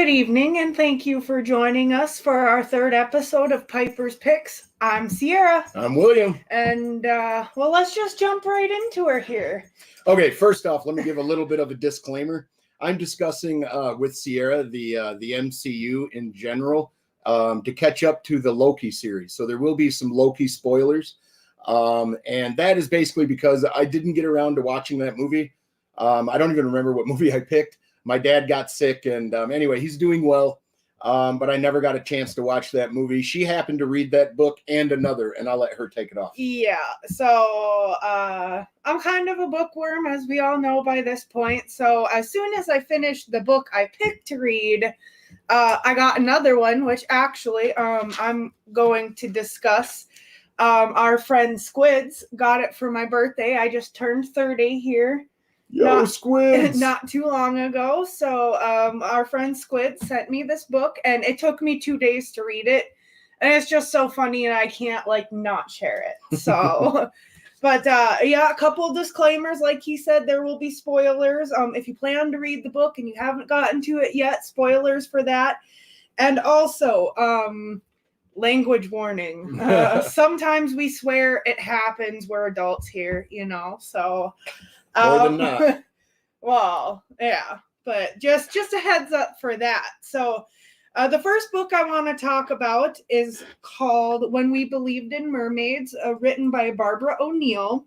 Good evening, and thank you for joining us for our third episode of Piper's Picks. I'm Sierra. I'm William. And, let's just jump right into her here. Okay, first off, let me give a little bit of a disclaimer. I'm discussing with Sierra the MCU in general to catch up to the Loki series. So there will be some Loki spoilers. And that is basically because I didn't get around to watching that movie. I don't even remember what movie I picked. My dad got sick, and anyway, he's doing well, but I never got a chance to watch that movie. She happened to read that book and another, and I'll let her take it off. Yeah, so I'm kind of a bookworm, as we all know by this point. So as soon as I finished the book I picked to read, I got another one, which actually I'm going to discuss. Our friend Squids got it for my birthday. I just turned 30 here. Squids! Not too long ago. So our friend Squid sent me this book, and it took me 2 days to read it. And it's just so funny, and I can't not share it. So, but a couple disclaimers. Like he said, there will be spoilers. If you plan to read the book and you haven't gotten to it yet, spoilers for that. And also, language warning. Sometimes we swear. It happens. We're adults here, so. More than not. Well, yeah, but just a heads up for that. So the first book I want to talk about is called When We Believed in Mermaids, written by Barbara O'Neill.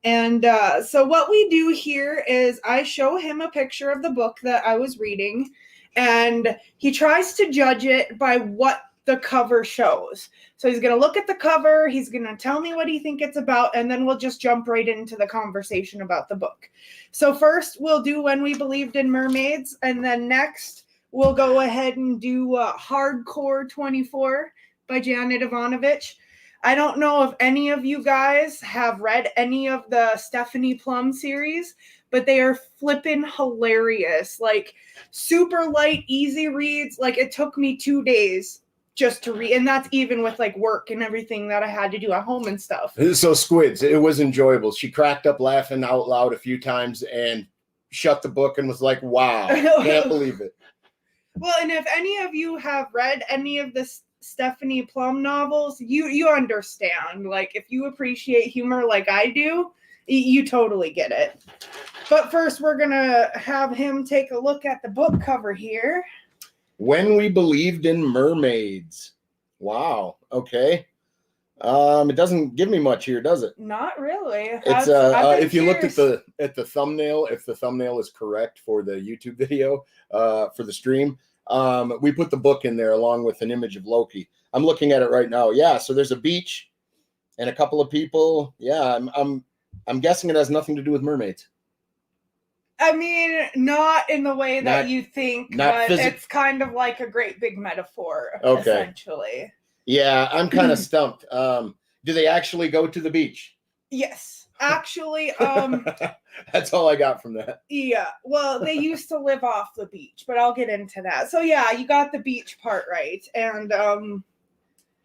And so what we do here is I show him a picture of the book that I was reading, and he tries to judge it by what the cover shows. So he's going to look at the cover, he's going to tell me what he thinks it's about, and then we'll just jump right into the conversation about the book. So first we'll do When We Believed in Mermaids, and then next we'll go ahead and do Hardcore 24 by Janet Ivanovich. I don't know if any of you guys have read any of the Stephanie Plum series, but they are flippin' hilarious. Super light, easy reads. It took me 2 days just to read, and that's even with work and everything that I had to do at home and stuff. So Squids, it was enjoyable. She cracked up laughing out loud a few times and shut the book and was like, wow, can't believe it. Well, and if any of you have read any of the Stephanie Plum novels, you understand. If you appreciate humor like I do, you totally get it. But first, we're gonna have him take a look at the book cover here. When We Believed in Mermaids. Wow. Okay. It doesn't give me much here, does it? Not really. It's if you looked at the thumbnail, if the thumbnail is correct for the YouTube video, for the stream, we put the book in there along with an image of Loki. I'm looking at it right now. Yeah, so there's a beach and a couple of people. Yeah, I'm guessing it has nothing to do with mermaids. I mean, not in the way that you think, but it's kind of like a great big metaphor, essentially. Yeah, I'm kind of stumped. Do they actually go to the beach? Yes. Actually, that's all I got from that. Yeah, well, they used to live off the beach, but I'll get into that. So yeah, you got the beach part right. And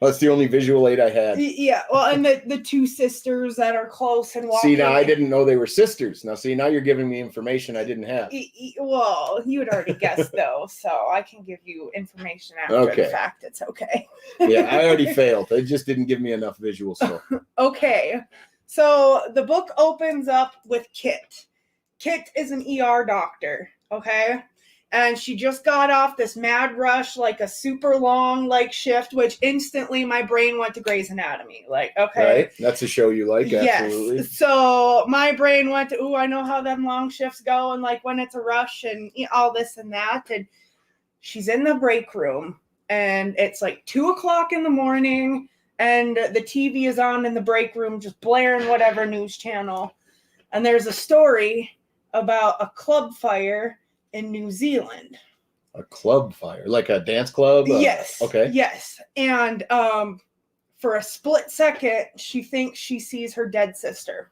that's the only visual aid I had. Yeah, well, and the two sisters that are close and walking. See, now I didn't know they were sisters. Now you're giving me information I didn't have. Well, you had already guessed, though, so I can give you information after the fact. It's okay. Yeah, I already failed. It just didn't give me enough visual stuff. Okay, so the book opens up with Kit. Kit is an ER doctor, okay? And she just got off this mad rush, a super long, shift, which instantly my brain went to Grey's Anatomy. Okay. Right. That's a show you like, absolutely. Yes. So my brain went to, I know how them long shifts go, and when it's a rush and all this and that. And she's in the break room, and it's 2:00 in the morning, and the TV is on in the break room, just blaring whatever news channel. And there's a story about a club fire in New Zealand. A club fire? Like a dance club? Yes. Okay. Yes. And for a split second, she thinks she sees her dead sister.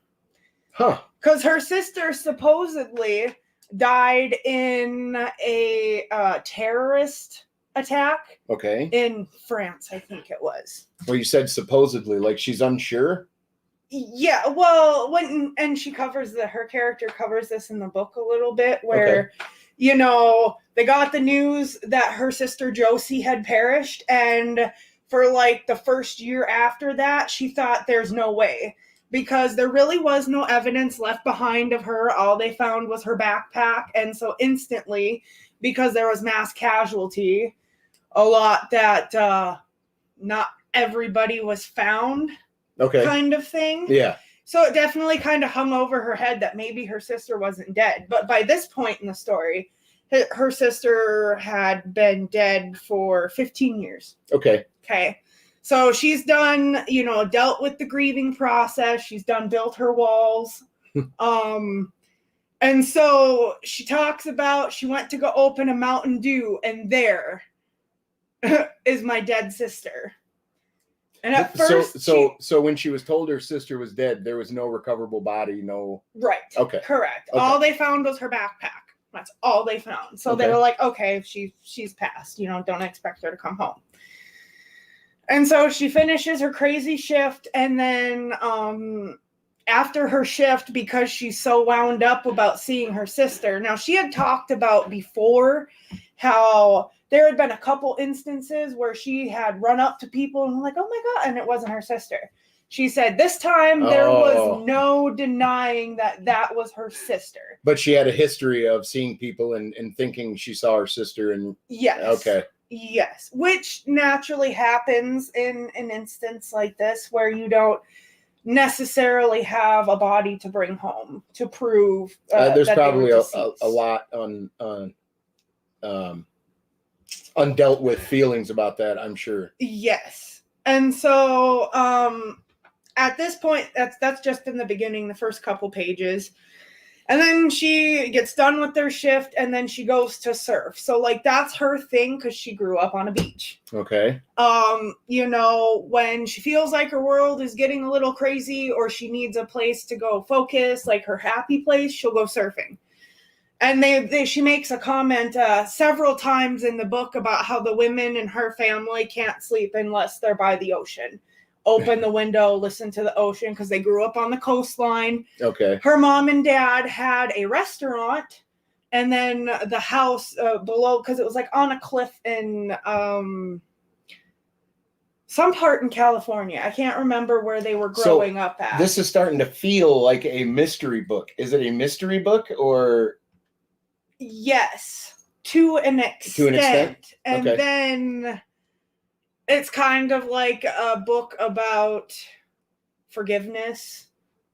Huh. Because her sister supposedly died in a terrorist attack. Okay. In France, I think it was. Well, you said supposedly, she's unsure? Yeah, well, she covers her character covers this in the book a little bit, where you know, they got the news that her sister Josie had perished, and for like the first year after that, she thought there's no way, because there really was no evidence left behind of her. All they found was her backpack, and so instantly, because there was mass casualty, a lot that not everybody was found, Okay. kind of thing. Yeah. So it definitely kind of hung over her head that maybe her sister wasn't dead. But by this point in the story, her sister had been dead for 15 years. Okay. Okay. So she's done, you know, dealt with the grieving process. She's done built her walls. And so she talks about she went to go open a Mountain Dew, and there is my dead sister. And at first, so when she was told her sister was dead, there was no recoverable body, no. Right. Okay. Correct. Okay. All they found was her backpack. That's all they found. So they were like, okay, she's passed. You know, don't expect her to come home. And so she finishes her crazy shift, and then after her shift, because she's so wound up about seeing her sister. Now, she had talked about before how there had been a couple instances where she had run up to people and like, oh my God, and it wasn't her sister. She said this time there was no denying that that was her sister. But she had a history of seeing people and thinking she saw her sister. And yes. Okay. Yes, which naturally happens in an instance like this where you don't necessarily have a body to bring home to prove there's that probably a lot undealt with feelings about that, I'm sure. Yes. And so at this point, that's just in the beginning, the first couple pages. And then she gets done with their shift, and then she goes to surf. So like that's her thing, because she grew up on a beach. Okay. You know, when she feels like her world is getting a little crazy, or she needs a place to go focus, like her happy place, she'll go surfing. And she makes a comment several times in the book about how the women in her family can't sleep unless they're by the ocean. Open the window, listen to the ocean, because they grew up on the coastline. Okay. Her mom and dad had a restaurant, and then the house below, because it was like on a cliff in some part in California. I can't remember where they were growing up at. This is starting to feel like a mystery book. Is it a mystery book or? Yes, to an extent. To an extent? And then it's kind of like a book about forgiveness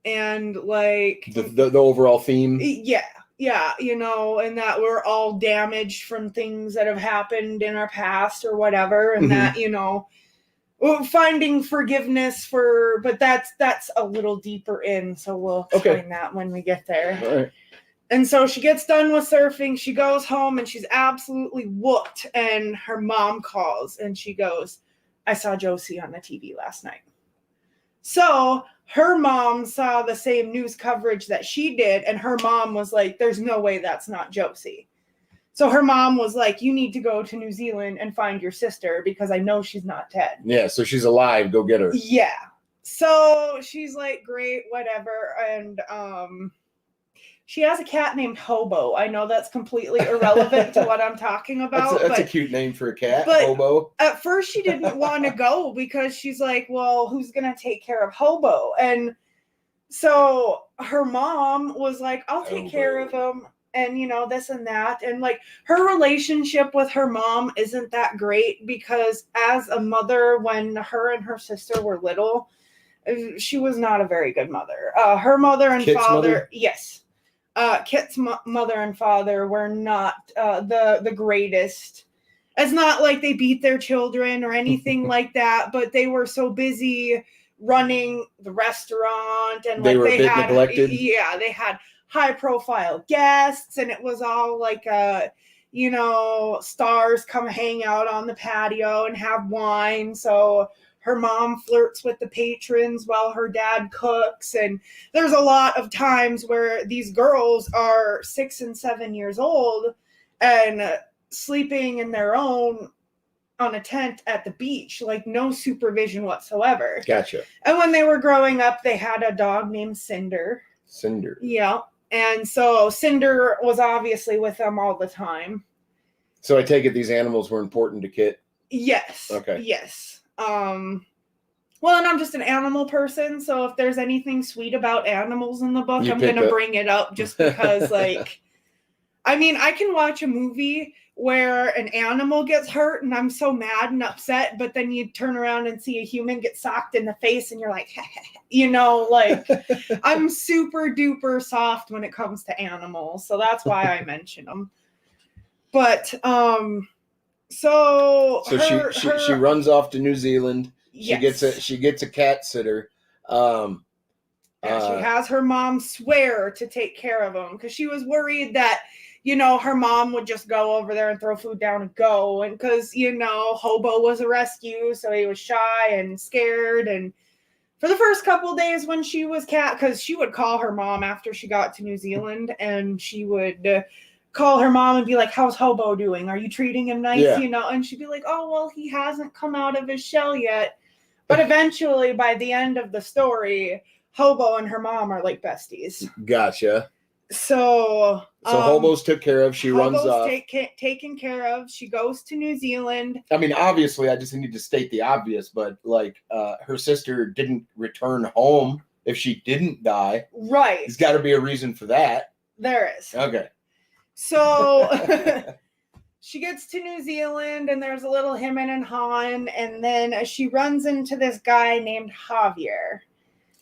and like the overall theme. Yeah, you know, and that we're all damaged from things that have happened in our past or whatever, and that, you know, finding forgiveness but that's a little deeper in, so we'll explain that when we get there. All right. And so she gets done with surfing, she goes home, and she's absolutely whooped, and her mom calls, and she goes, I saw Josie on the TV last night. So her mom saw the same news coverage that she did, and her mom was like, there's no way that's not Josie. So her mom was like, you need to go to New Zealand and find your sister, because I know she's not dead. Yeah, so she's alive. Go get her. Yeah. So she's like, great, whatever. And she has a cat named Hobo. I know that's completely irrelevant to what I'm talking about. That's a cute name for a cat, Hobo. At first, she didn't want to go because she's like, well, who's going to take care of Hobo? And so her mom was like, I'll take care of him. And, you know, this and that. And, like, her relationship with her mom isn't that great, because as a mother, when her and her sister were little, she was not a very good mother. Her mother and Kit's father, mother? Yes. Kit's mother and father were not the greatest. It's not like they beat their children or anything like that, but they were so busy running the restaurant, and they were a bit neglected. Yeah, they had high-profile guests, and it was all like you know, stars come hang out on the patio and have wine. So her mom flirts with the patrons while her dad cooks. And there's a lot of times where these girls are 6 and 7 years old and sleeping in their own on a tent at the beach, like no supervision whatsoever. Gotcha. And when they were growing up, they had a dog named Cinder. Cinder. Yeah. And so Cinder was obviously with them all the time. So I take it these animals were important to Kit? Yes. Okay. Yes. Well, and I'm just an animal person, so if there's anything sweet about animals in the book, I'm going to bring it up just because, like, I mean, I can watch a movie where an animal gets hurt and I'm so mad and upset, but then you turn around and see a human get socked in the face and you're like, you know, like, I'm super duper soft when it comes to animals, so that's why I mention them. But, so she runs off to New Zealand. Yes. She gets a cat sitter. She has her mom swear to take care of him because she was worried that, you know, her mom would just go over there and throw food down and go. And because, you know, Hobo was a rescue, so he was shy and scared. And for the first couple of days when she was because she would call her mom after she got to New Zealand, and she would call her mom and be like, how's Hobo doing? Are you treating him nice? Yeah. You know, and she'd be like, oh, well, he hasn't come out of his shell yet. But eventually, by the end of the story, Hobo and her mom are like besties. Gotcha. So Hobo's took care of. She runs off. Taken care of. She goes to New Zealand. I mean, obviously, I just need to state the obvious, but like her sister didn't return home if she didn't die. Right. There's got to be a reason for that. There is. Okay. So she gets to New Zealand and there's a little him and Han, and then she runs into this guy named Javier.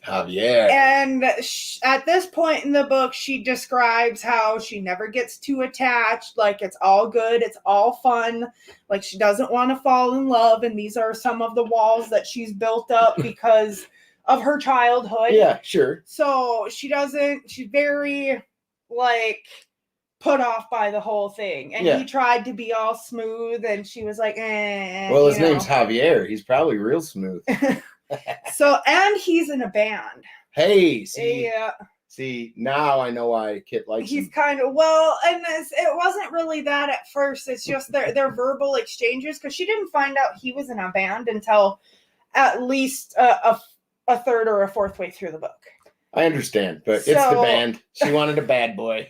And at this point in the book, she describes how she never gets too attached. Like, it's all good. It's all fun. Like, she doesn't want to fall in love. And these are some of the walls that she's built up because of her childhood. Yeah, sure. So she's very, like, put off by the whole thing. And he tried to be all smooth, and she was like, Well, his name's Javier. He's probably real smooth. So, and he's in a band. Hey, see. Yeah. See, now I know why Kit likes him. He's kind of, well, and it wasn't really that at first. It's just their verbal exchanges, because she didn't find out he was in a band until at least a third or a fourth way through the book. I understand, but it's the band. She wanted a bad boy.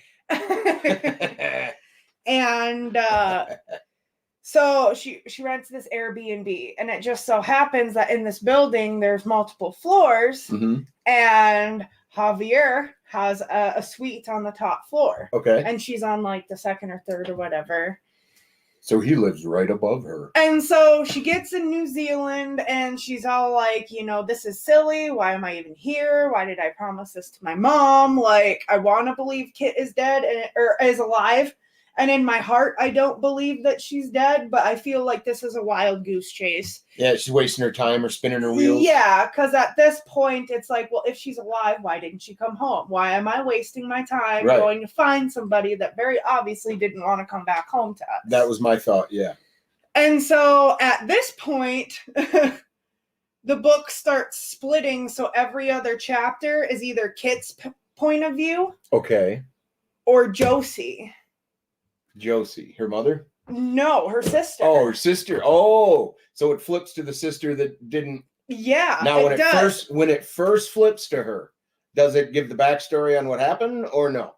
And so she rents this Airbnb, and it just so happens that in this building there's multiple floors, and Javier has a suite on the top floor. Okay. And she's on like the second or third or whatever. So he lives right above her. And so she gets in New Zealand and she's all like, you know, this is silly. Why am I even here? Why did I promise this to my mom? Like, I want to believe Kit is dead or is alive. And in my heart, I don't believe that she's dead, but I feel like this is a wild goose chase. Yeah, she's wasting her time or spinning her wheels. Yeah, because at this point, it's like, well, if she's alive, why didn't she come home? Why am I wasting my time going to find somebody that very obviously didn't want to come back home to us? That was my thought, yeah. And so at this point, the book starts splitting, so every other chapter is either Kit's point of view. Okay. Or Josie. Josie, her mother? No, her sister. Oh, her sister. Oh, so it flips to the sister that didn't. Yeah. Now, when it first flips to her, does it give the backstory on what happened or no?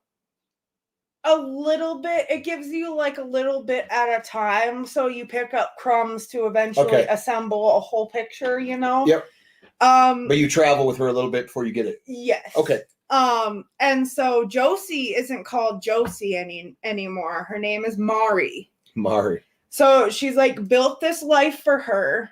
A little bit. It gives you like a little bit at a time, so you pick up crumbs to eventually assemble a whole picture. You know. Yep. But you travel with her a little bit before you get it. Yes. Okay. And so Josie isn't called Josie anymore. Her name is Mari. Mari. So she's like built this life for her,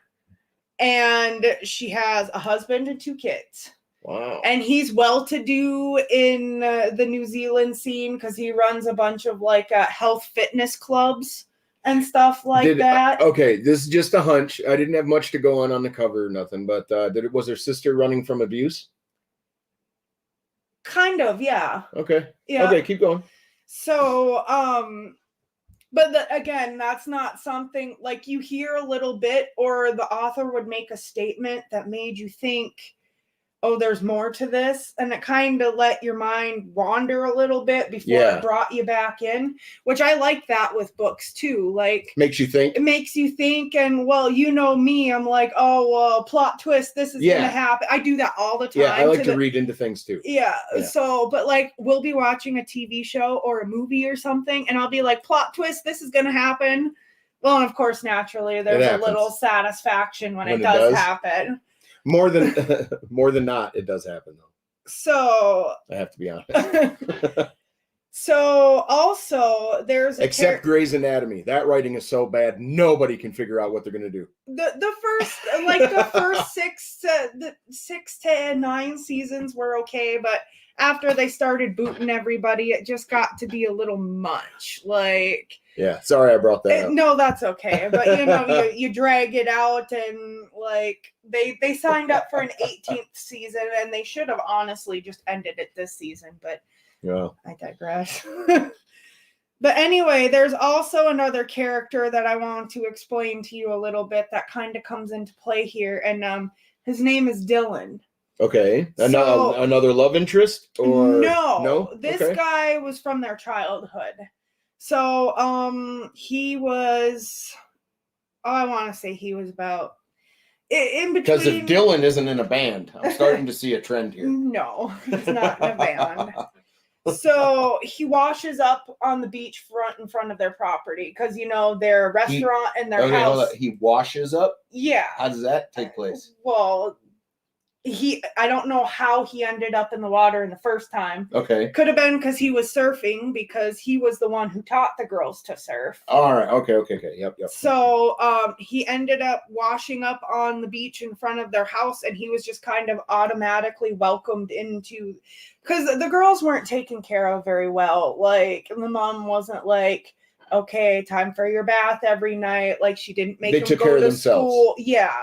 and she has a husband and 2 kids. Wow. And he's well-to-do in the New Zealand scene because he runs a bunch of like health fitness clubs and stuff like that. Okay, this is just a hunch. I didn't have much to go on the cover or nothing, but was her sister running from abuse? Kind of, yeah. Okay. Yeah. Okay, keep going. So, but again, that's not something like you hear a little bit, or the author would make a statement that made you think, oh, there's more to this, and it kind of let your mind wander a little bit before it brought you back in, which I like that with books too. Like, makes you think. It makes you think, and well, you know me, I'm like, oh, well, plot twist, this is gonna happen. I do that all the time. Yeah, I like to read into things too. Yeah. So, but like, we'll be watching a TV show or a movie or something, and I'll be like, plot twist, this is gonna happen. Well, and of course, naturally, there's a little satisfaction when it does happen. More than not, it does happen though. So I have to be honest. So also there's except Grey's Anatomy. That writing is so bad, nobody can figure out what they're gonna do. The first 6 to 9 seasons were okay, but after they started booting everybody, it just got to be a little much. Like, yeah, sorry I brought that up. No, that's okay. But you know, you drag it out, and like they signed up for an 18th season, and they should have honestly just ended it this season. But yeah, I digress. But anyway, there's also another character that I want to explain to you a little bit that kind of comes into play here, and his name is Dylan. Okay. Another love interest? Or no? This guy was from their childhood. So he was, I want to say he was about in between. Because if Dylan isn't in a band, I'm starting to see a trend here. No, he's not in a band. So he washes up on the beach in front of their property, because you know their restaurant and their house. Hold on. He washes up? Yeah. How does that take place? Well, I don't know how he ended up in the water in the first time. Okay. Could have been because he was surfing, because he was the one who taught the girls to surf. All right. Okay. Yep. So he ended up washing up on the beach in front of their house, and he was just kind of automatically welcomed into, because the girls weren't taken care of very well. Like, the mom wasn't like, okay, time for your bath every night. Like, she didn't make them go to school. Yeah.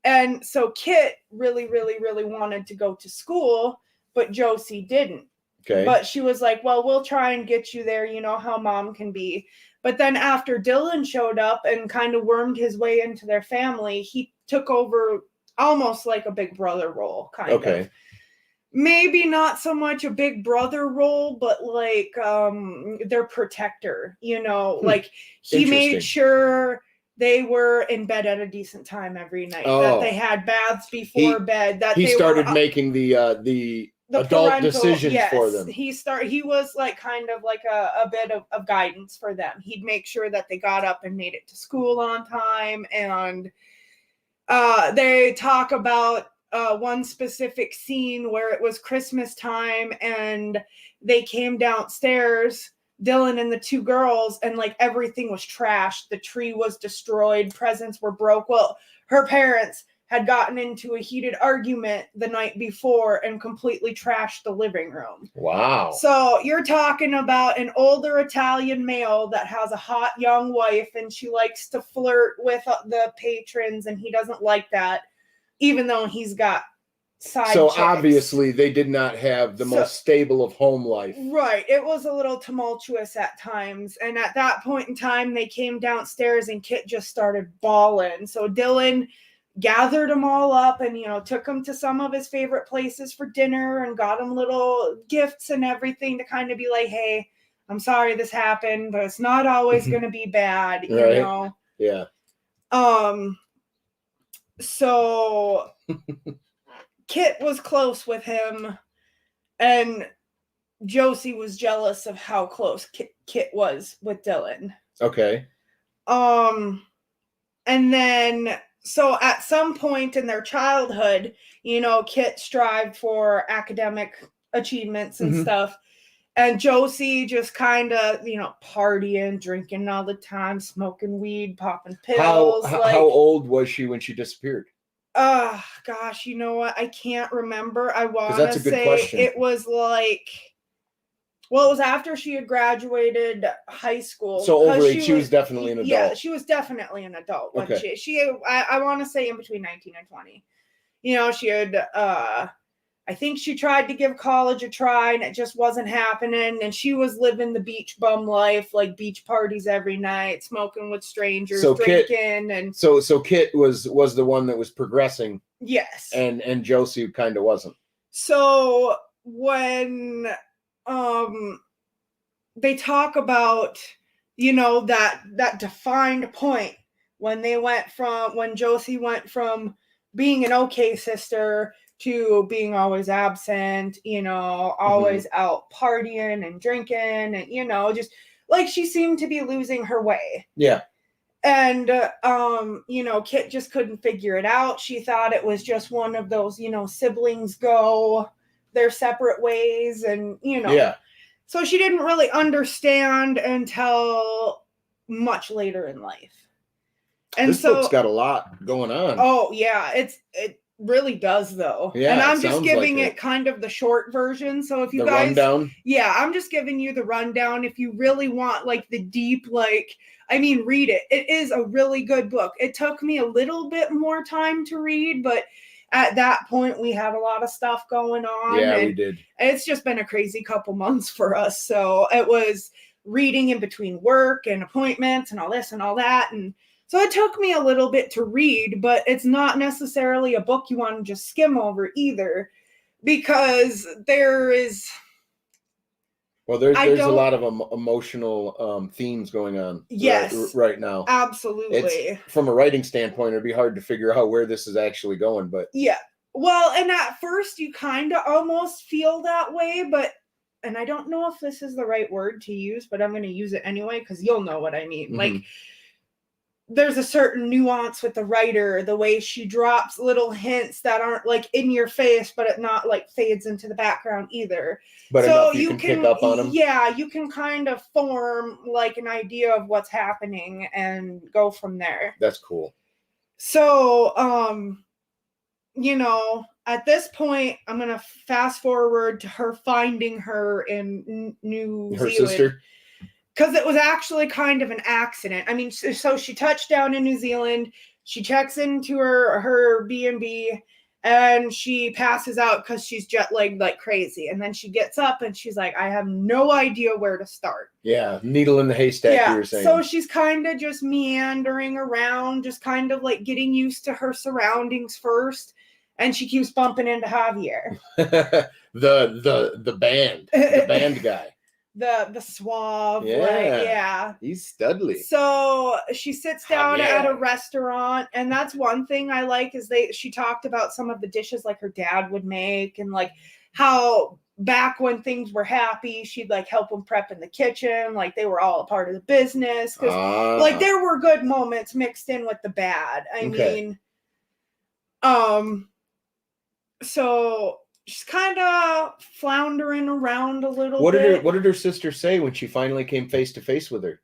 And so Kit really, really, really wanted to go to school, but Josie didn't. Okay. But she was like, well, we'll try and get you there. You know how mom can be. But then after Dylan showed up and kind of wormed his way into their family, he took over almost like a big brother role, kind of. Maybe not so much a big brother role, but like their protector, you know, like he made sure they were in bed at a decent time every night, that they had baths before bed, that he started making the adult decisions for them. He was like kind of like a bit of guidance for them. He'd make sure that they got up and made it to school on time. And they talk about one specific scene where it was Christmas time and they came downstairs, Dylan and the 2 girls, and like everything was trashed. The tree was destroyed. Presents were broke. Well, her parents had gotten into a heated argument the night before and completely trashed the living room. Wow. So you're talking about an older Italian male that has a hot young wife, and she likes to flirt with the patrons, and he doesn't like that, even though he's got side chicks. Obviously they did not have the most stable of home life. Right. It was a little tumultuous at times. And at that point in time, they came downstairs and Kit just started bawling. So Dylan gathered them all up and, you know, took them to some of his favorite places for dinner and got them little gifts and everything to kind of be like, hey, I'm sorry this happened, but it's not always going to be bad, you know? Yeah. So Kit was close with him, and Josie was jealous of how close Kit was with Dylan. Okay. And then, so at some point in their childhood, you know, Kit strived for academic achievements and stuff. And Josie just kind of, you know, partying, drinking all the time, smoking weed, popping pills. How old was she when she disappeared? Gosh, you know what? I can't remember. I want to say question. It was like, well, it was after she had graduated high school. So over 8, she was definitely an adult. Yeah, she was definitely an adult when I want to say in between 19 and 20. You know, she had I think she tried to give college a try and it just wasn't happening. And she was living the beach bum life, like beach parties every night, smoking with strangers, drinking. So Kit was the one that was progressing Yes. And Josie kind of wasn't. So when they talk about, that defined point when Josie went from being an okay sister to being always absent, always out partying and drinking and, just like she seemed to be losing her way. Yeah. And, Kit just couldn't figure it out. She thought it was just one of those, siblings go their separate ways and, Yeah. So she didn't really understand until much later in life. And this book's got a lot going on. Oh, yeah. It really does, though. Yeah, and I'm just giving it kind of the short version. So if you guys... rundown? Yeah, I'm just giving you the rundown. If you really want, like, the deep, like... I mean, read it. It is a really good book. It took me a little bit more time to read, but at that point, we had a lot of stuff going on. Yeah, we did. It's just been a crazy couple months for us. So it was reading in between work and appointments and all this and all that. And so it took me a little bit to read, but it's not necessarily a book you want to just skim over either, because there is... Well, there's a lot of emotional themes going on. Yes, right now. Absolutely. From a writing standpoint, it'd be hard to figure out where this is actually going, but yeah. Well, and at first you kind of almost feel that way, and I don't know if this is the right word to use, but I'm going to use it anyway because you'll know what I mean. Like, there's a certain nuance with the writer, the way she drops little hints that aren't like in your face, but it not like fades into the background either. But so you can pick up on them. Yeah, you can kind of form like an idea of what's happening and go from there. That's cool. So, at this point, I'm going to fast forward to her finding her in New Zealand. Her sister? Because it was actually kind of an accident. I mean, so she touched down in New Zealand. She checks into her B&B, and she passes out because she's jet lagged like crazy. And then she gets up, and she's like, I have no idea where to start. Yeah, needle in the haystack, you were saying. So she's kind of just meandering around, just kind of like getting used to her surroundings first. And she keeps bumping into Javier. the band guy. The suave, yeah. He's studly. So she sits down at a restaurant, and that's one thing I like is she talked about some of the dishes like her dad would make, and like how back when things were happy, she'd like help them prep in the kitchen, like they were all a part of the business, because like there were good moments mixed in with the bad. I mean, so she's kind of floundering around a little bit. What did her sister say when she finally came face to face with her?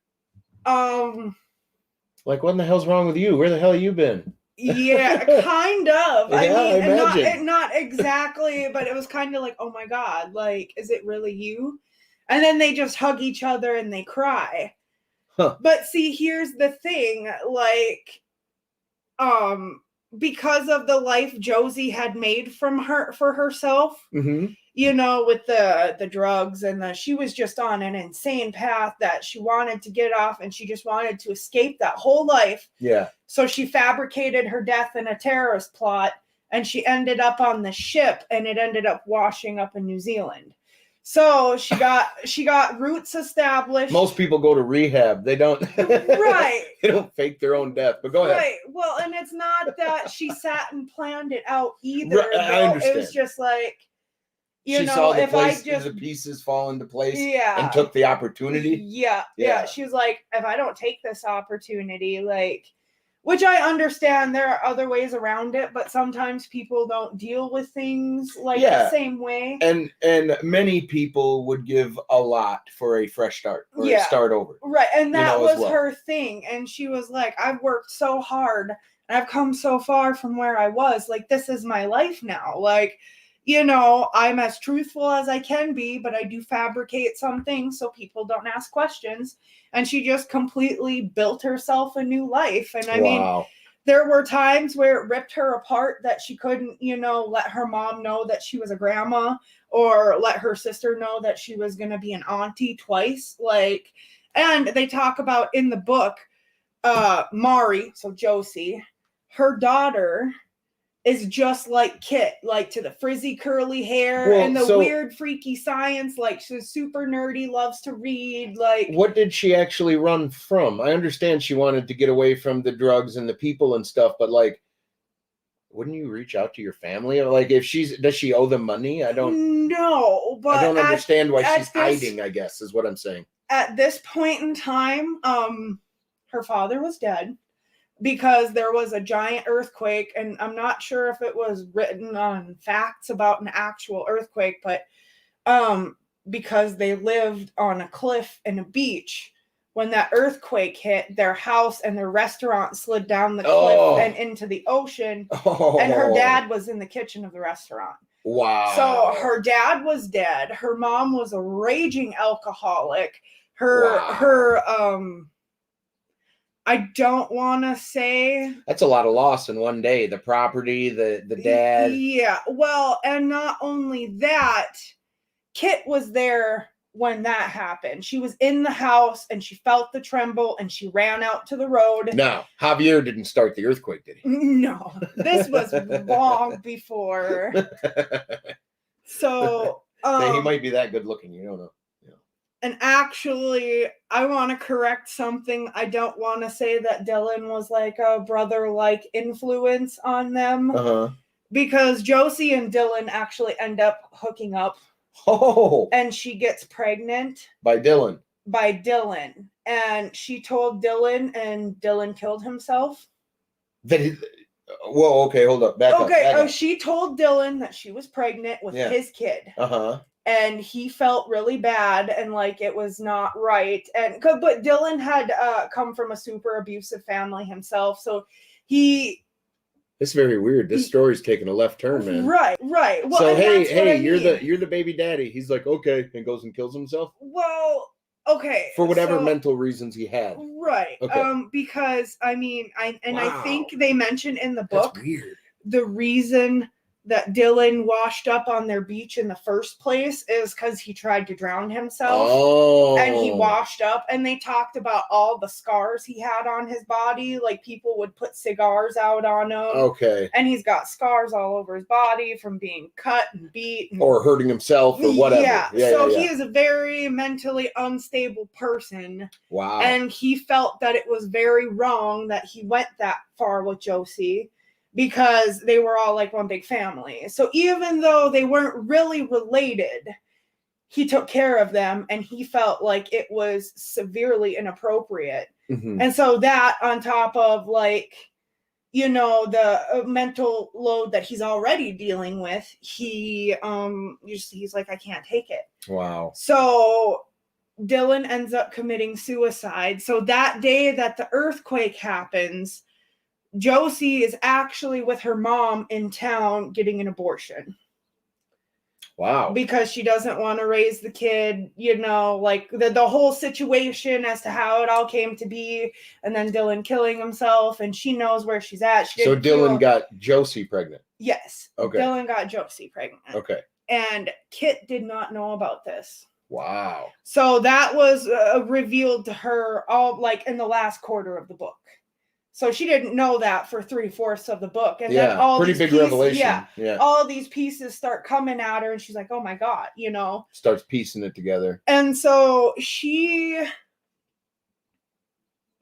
Like, what in the hell's wrong with you? Where the hell have you been? Yeah, kind of. I imagine. Not exactly, but it was kind of like, oh my God, like, is it really you? And then they just hug each other and they cry. Huh. But see, here's the thing, like, because of the life Josie had made for herself, with the drugs and she was just on an insane path that she wanted to get off, and she just wanted to escape that whole life. Yeah. So she fabricated her death in a terrorist plot, and she ended up on the ship, and it ended up washing up in New Zealand. So she got roots established. Most people go to rehab. They don't. Right. They don't fake their own death. But go ahead. Right. Well, and it's not that she sat and planned it out either. I understand. It was just like, she saw the pieces fall into place. Yeah. And took the opportunity. Yeah. She was like, if I don't take this opportunity, like. Which I understand, there are other ways around it, but sometimes people don't deal with things like the same way. And many people would give a lot for a fresh start or a start over. Right, and that was her thing. And she was like, I've worked so hard and I've come so far from where I was. Like, this is my life now. Like, I'm as truthful as I can be, but I do fabricate some things so people don't ask questions. And she just completely built herself a new life. And I mean, there were times where it ripped her apart that she couldn't, let her mom know that she was a grandma, or let her sister know that she was going to be an auntie twice. Like, and they talk about in the book, Mari, so Josie, her daughter is just like Kit, like to the frizzy curly hair Well, and the so- weird freaky science, like she's super nerdy, loves to read. Like, What did she actually run from? I understand she wanted to get away from the drugs and the people and stuff, but like, wouldn't you reach out to your family? Like, if does she owe them money? I don't know, but I don't understand why she's this, hiding, I guess, is what I'm saying. At this point in time, her father was dead because there was a giant earthquake, and I'm not sure if it was written on facts about an actual earthquake, but because they lived on a cliff and a beach, when that earthquake hit, their house and their restaurant slid down the cliff and into the ocean, and her dad was in the kitchen of the restaurant. Wow. So her dad was dead. Her mom was a raging alcoholic. Her I don't want to say that's a lot of loss in one day. The property, the dad. Yeah. Well, and not only that, Kit was there when that happened. She was in the house and she felt the tremble and she ran out to the road. No, Javier didn't start the earthquake, did he? No, this was long before. So he might be that good looking. You don't know. And actually, I want to correct something. I don't want to say that Dylan was like a brother-like influence on them. Because Josie and Dylan actually end up hooking up. Oh. And she gets pregnant. By Dylan. And she told Dylan, and Dylan killed himself. Whoa, okay, hold up. Back up. She told Dylan that she was pregnant with his kid. And he felt really bad and like it was not right. But Dylan had come from a super abusive family himself. So it's very weird. This story's taking a left turn, man. Right. Well, so hey, you're the baby daddy. He's like, okay, and goes and kills himself. Well, okay. For whatever mental reasons he had. Right. Okay. Because I think they mentioned in the book that's weird. The reason that Dylan washed up on their beach in the first place is because he tried to drown himself. Oh. And he washed up, and they talked about all the scars he had on his body. Like people would put cigars out on him. Okay. And he's got scars all over his body from being cut and beat. Or hurting himself or whatever. Yeah. So he is a very mentally unstable person. Wow. And he felt that it was very wrong that he went that far with Josie, because they were all like one big family. So even though they weren't really related, he took care of them, and he felt like it was severely inappropriate. And so that, on top of like, the mental load that he's already dealing with, he's like, I can't take it. Wow. So Dylan ends up committing suicide. So that day that the earthquake happens, Josie is actually with her mom in town getting an abortion. Wow. Because she doesn't want to raise the kid, like the whole situation as to how it all came to be, and then Dylan killing himself, and she knows where she's at. So Dylan got Josie pregnant? Yes. Okay. Dylan got Josie pregnant. Okay. And Kit did not know about this. Wow. So that was revealed to her all like in the last quarter of the book. So she didn't know that for 3/4 of the book. And then all pretty these big pieces, revelation. Yeah. All these pieces start coming at her, and she's like, oh my God, Starts piecing it together. And so she,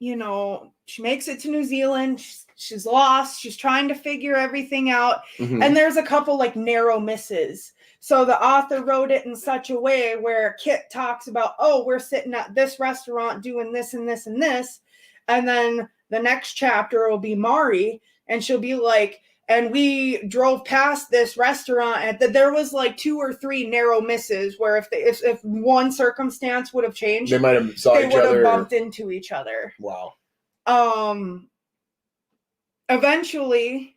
she makes it to New Zealand. She's lost. She's trying to figure everything out. And there's a couple like narrow misses. So the author wrote it in such a way where Kit talks about, oh, we're sitting at this restaurant doing this and this and this. And then the next chapter will be Mari, and she'll be like, and we drove past this restaurant, and there was like 2 or 3 narrow misses where if one circumstance would have changed, they might have saw each other. They would have bumped into each other. Wow. Eventually,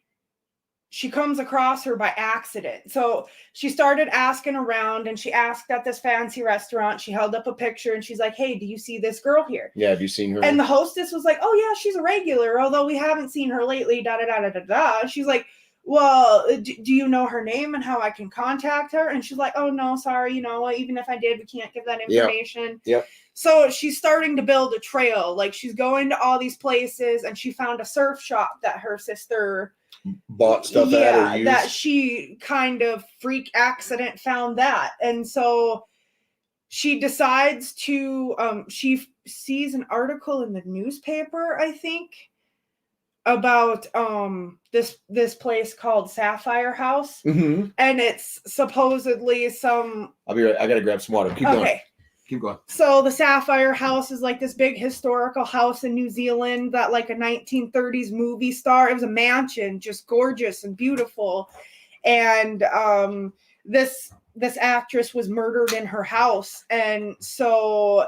she comes across her by accident. So she started asking around, and she asked at this fancy restaurant. She held up a picture, and she's like, hey, do you see this girl here? Yeah, have you seen her? And the hostess was like, oh, yeah, she's a regular, although we haven't seen her lately, da-da-da-da-da-da. She's like, well, do you know her name and how I can contact her? And she's like, oh, no, sorry. Even if I did, we can't give that information. Yep. So she's starting to build a trail. Like, she's going to all these places, and she found a surf shop that her sister bought stuff at or used. that she kind of freak accident found that. And so she decides to, she sees an article in the newspaper, I think, about this place called Sapphire House, and it's supposedly some. I'll be right. I gotta grab some water. Keep going. So the Sapphire House is like this big historical house in New Zealand that like a 1930s movie star. It was a mansion, just gorgeous and beautiful, and this actress was murdered in her house, and so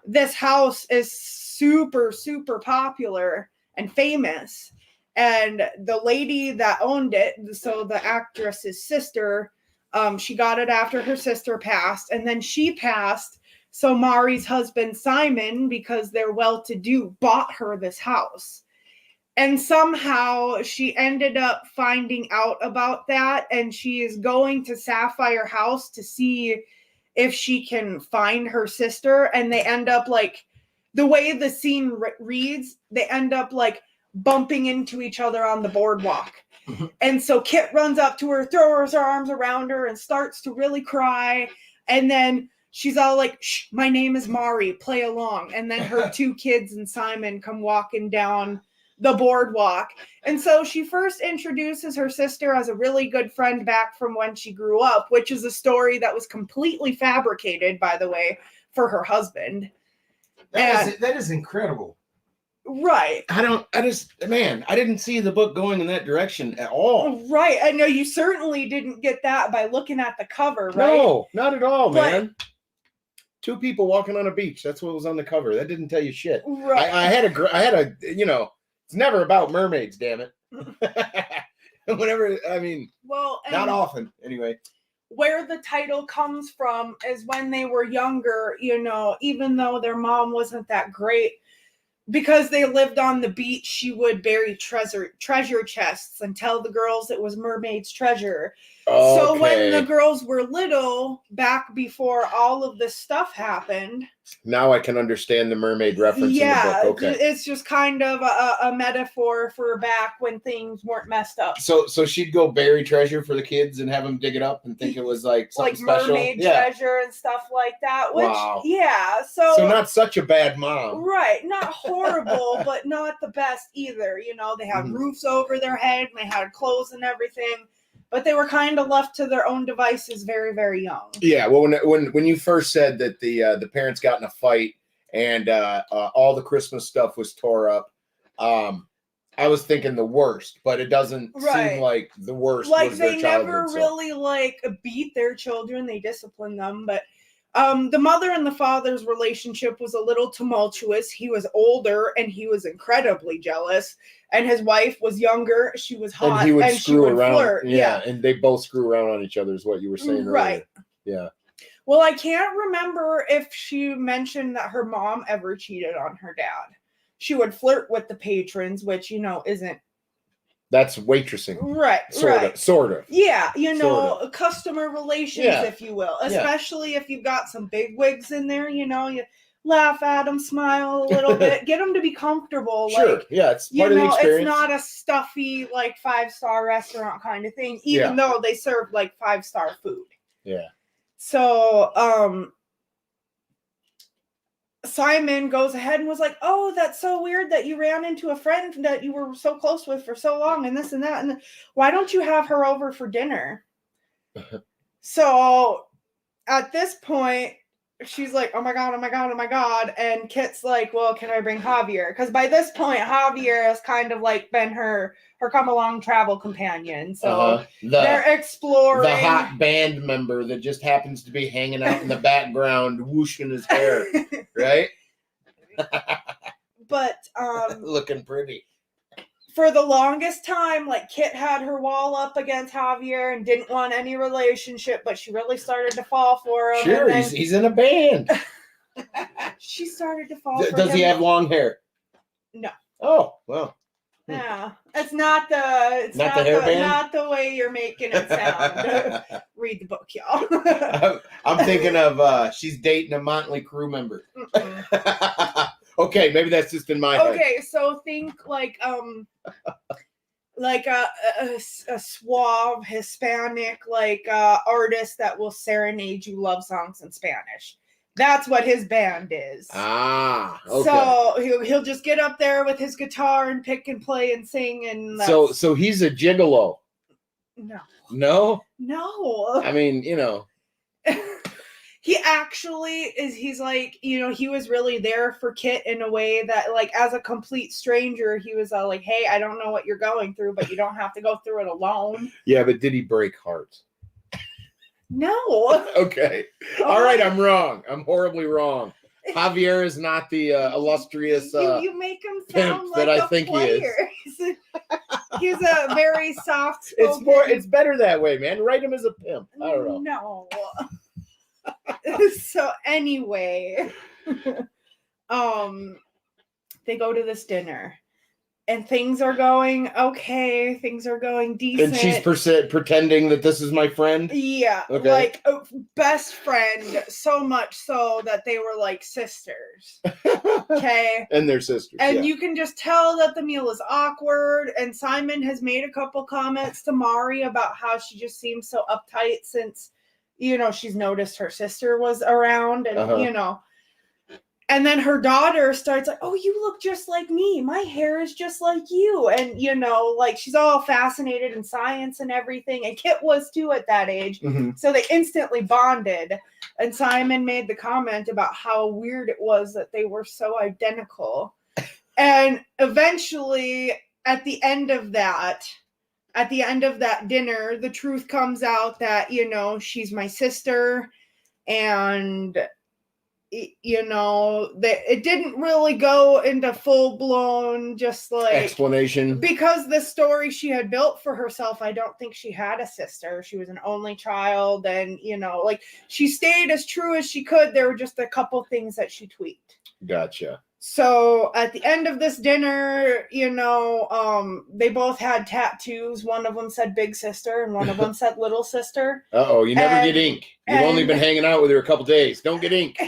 this house is super, super popular and famous. And the lady that owned it, so the actress's sister, she got it after her sister passed, and then she passed. So Mari's husband, Simon, because they're well-to-do, bought her this house. And somehow she ended up finding out about that, and she is going to Sapphire House to see if she can find her sister. And they end up like, the way the scene reads, they end up like bumping into each other on the boardwalk. And so Kit runs up to her, throws her arms around her, and starts to really cry. And then she's all like, shh, my name is Mari, play along. And then her two kids and Simon come walking down the boardwalk. And so she first introduces her sister as a really good friend back from when she grew up, which is a story that was completely fabricated, by the way, for her husband. That is incredible. Right. I didn't see the book going in that direction at all. Right. I know you certainly didn't get that by looking at the cover, right? No, not at all, man. Two people walking on a beach. That's what was on the cover. That didn't tell you shit. Right. I had a, it's never about mermaids, damn it. Whenever, not often, anyway. Where the title comes from is when they were younger, even though their mom wasn't that great, because they lived on the beach, she would bury treasure chests and tell the girls it was mermaid's treasure. Okay. So when the girls were little, back before all of this stuff happened. Now I can understand the mermaid reference in the book. Okay. It's just kind of a metaphor for back when things weren't messed up. So she'd go bury treasure for the kids and have them dig it up and think it was like something special. Mermaid treasure and stuff like that. Which, wow. Yeah. So not such a bad mom. Right. Not horrible, but not the best either. They had roofs over their head and they had clothes and everything. But they were kind of left to their own devices very, very young. Yeah, well, when you first said that the parents got in a fight and all the Christmas stuff was tore up, I was thinking the worst, but it doesn't seem like the worst. Like was they their never really beat their children; they disciplined them. But the mother and the father's relationship was a little tumultuous. He was older and he was incredibly jealous. And his wife was younger. She was hot, and he would screw around. Flirt. Yeah, and they both screw around on each other, is what you were saying right. earlier. Yeah. Well, I can't remember if she mentioned that her mom ever cheated on her dad. She would flirt with the patrons, which isn't. That's waitressing. Right. Sort of. Yeah, customer relations, if you will. Especially if you've got some big wigs in there, you laugh at them, smile a little bit, get them to be comfortable. Sure. It's part of the experience. It's not a stuffy, 5-star restaurant kind of thing, even though they serve 5-star food. Yeah. So, Simon goes ahead and was like, oh, that's so weird that you ran into a friend that you were so close with for so long and this and that. And why don't you have her over for dinner? So at this point, she's like, oh my God. And Kit's like, well, can I bring Javier? Because by this point, Javier has kind of been her come along travel companion. So they're exploring. The hot band member that just happens to be hanging out in the background, whooshing his hair, right? But looking pretty. For the longest time, Kit had her wall up against Javier and didn't want any relationship, but she really started to fall for him. Sure, he's in a band. She started to fall for him. Does he have long hair? No. Oh, well. Yeah, it's not the Not the hairband? not the way you're making it sound. Read the book, y'all. I'm thinking of she's dating a Motley Crue member. Okay, maybe that's just in my head. Okay, so think like a suave Hispanic artist that will serenade you love songs in Spanish. That's what his band is. Ah, okay. So he'll just get up there with his guitar and pick and play and sing and so he's a gigolo. No. No? I mean, He actually is. He's like, he was really there for Kit in a way that, like, as a complete stranger, he was like, hey, I don't know what you're going through, but you don't have to go through it alone. Yeah, but did he break hearts? No. Okay. All right, I'm wrong. I'm horribly wrong. Javier is not the illustrious you make him sound like that I a think player. he is. He's a very soft spoken. It's better that way, man. Write him as a pimp. I don't know. No. So anyway, they go to this dinner. And things are going okay. Things are going decent. And she's pretending that this is my friend? Yeah. Okay. Like, best friend, so much so that they were like sisters. Okay. And they're sisters. And you can just tell that the meal is awkward. And Simon has made a couple comments to Mari about how she just seems so uptight since, she's noticed her sister was around and, And then her daughter starts like, oh, you look just like me. My hair is just like you. And, she's all fascinated in science and everything. And Kit was too at that age. Mm-hmm. So they instantly bonded. And Simon made the comment about how weird it was that they were so identical. And eventually, at the end of that dinner, the truth comes out that, she's my sister. And it didn't really go into full-blown just like explanation because the story she had built for herself. I don't think she had a sister. She was an only child, and she stayed as true as she could. There were just a couple things that she tweaked. Gotcha. So at the end of this dinner, they both had tattoos. One of them said big sister and one of them said little sister. Uh-oh, you never get ink. You've only been hanging out with her a couple days. Don't get ink.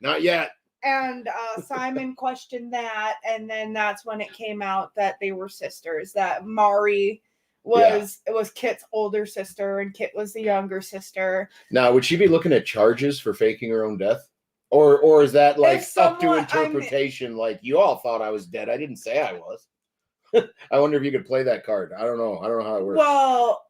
Not yet. And Simon questioned that, and then that's when it came out that they were sisters, that Mari was Kit's older sister and Kit was the younger sister. Now, would she be looking at charges for faking her own death? Or is that like up to interpretation? Like, you all thought I was dead. I didn't say I was. I wonder if you could play that card. I don't know. I don't know how it works. Well,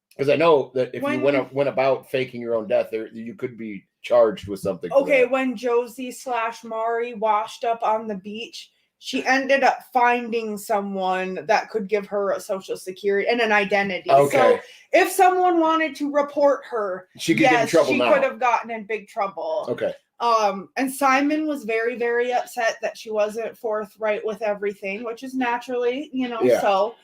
because I know that if you went about faking your own death, you could be charged with something. Okay, when Josie / Mari washed up on the beach, she ended up finding someone that could give her a social security and an identity. Okay. So if someone wanted to report her, she could get in trouble she now. Could have gotten in big trouble. Okay. And Simon was very, very upset that she wasn't forthright with everything, which is naturally, so.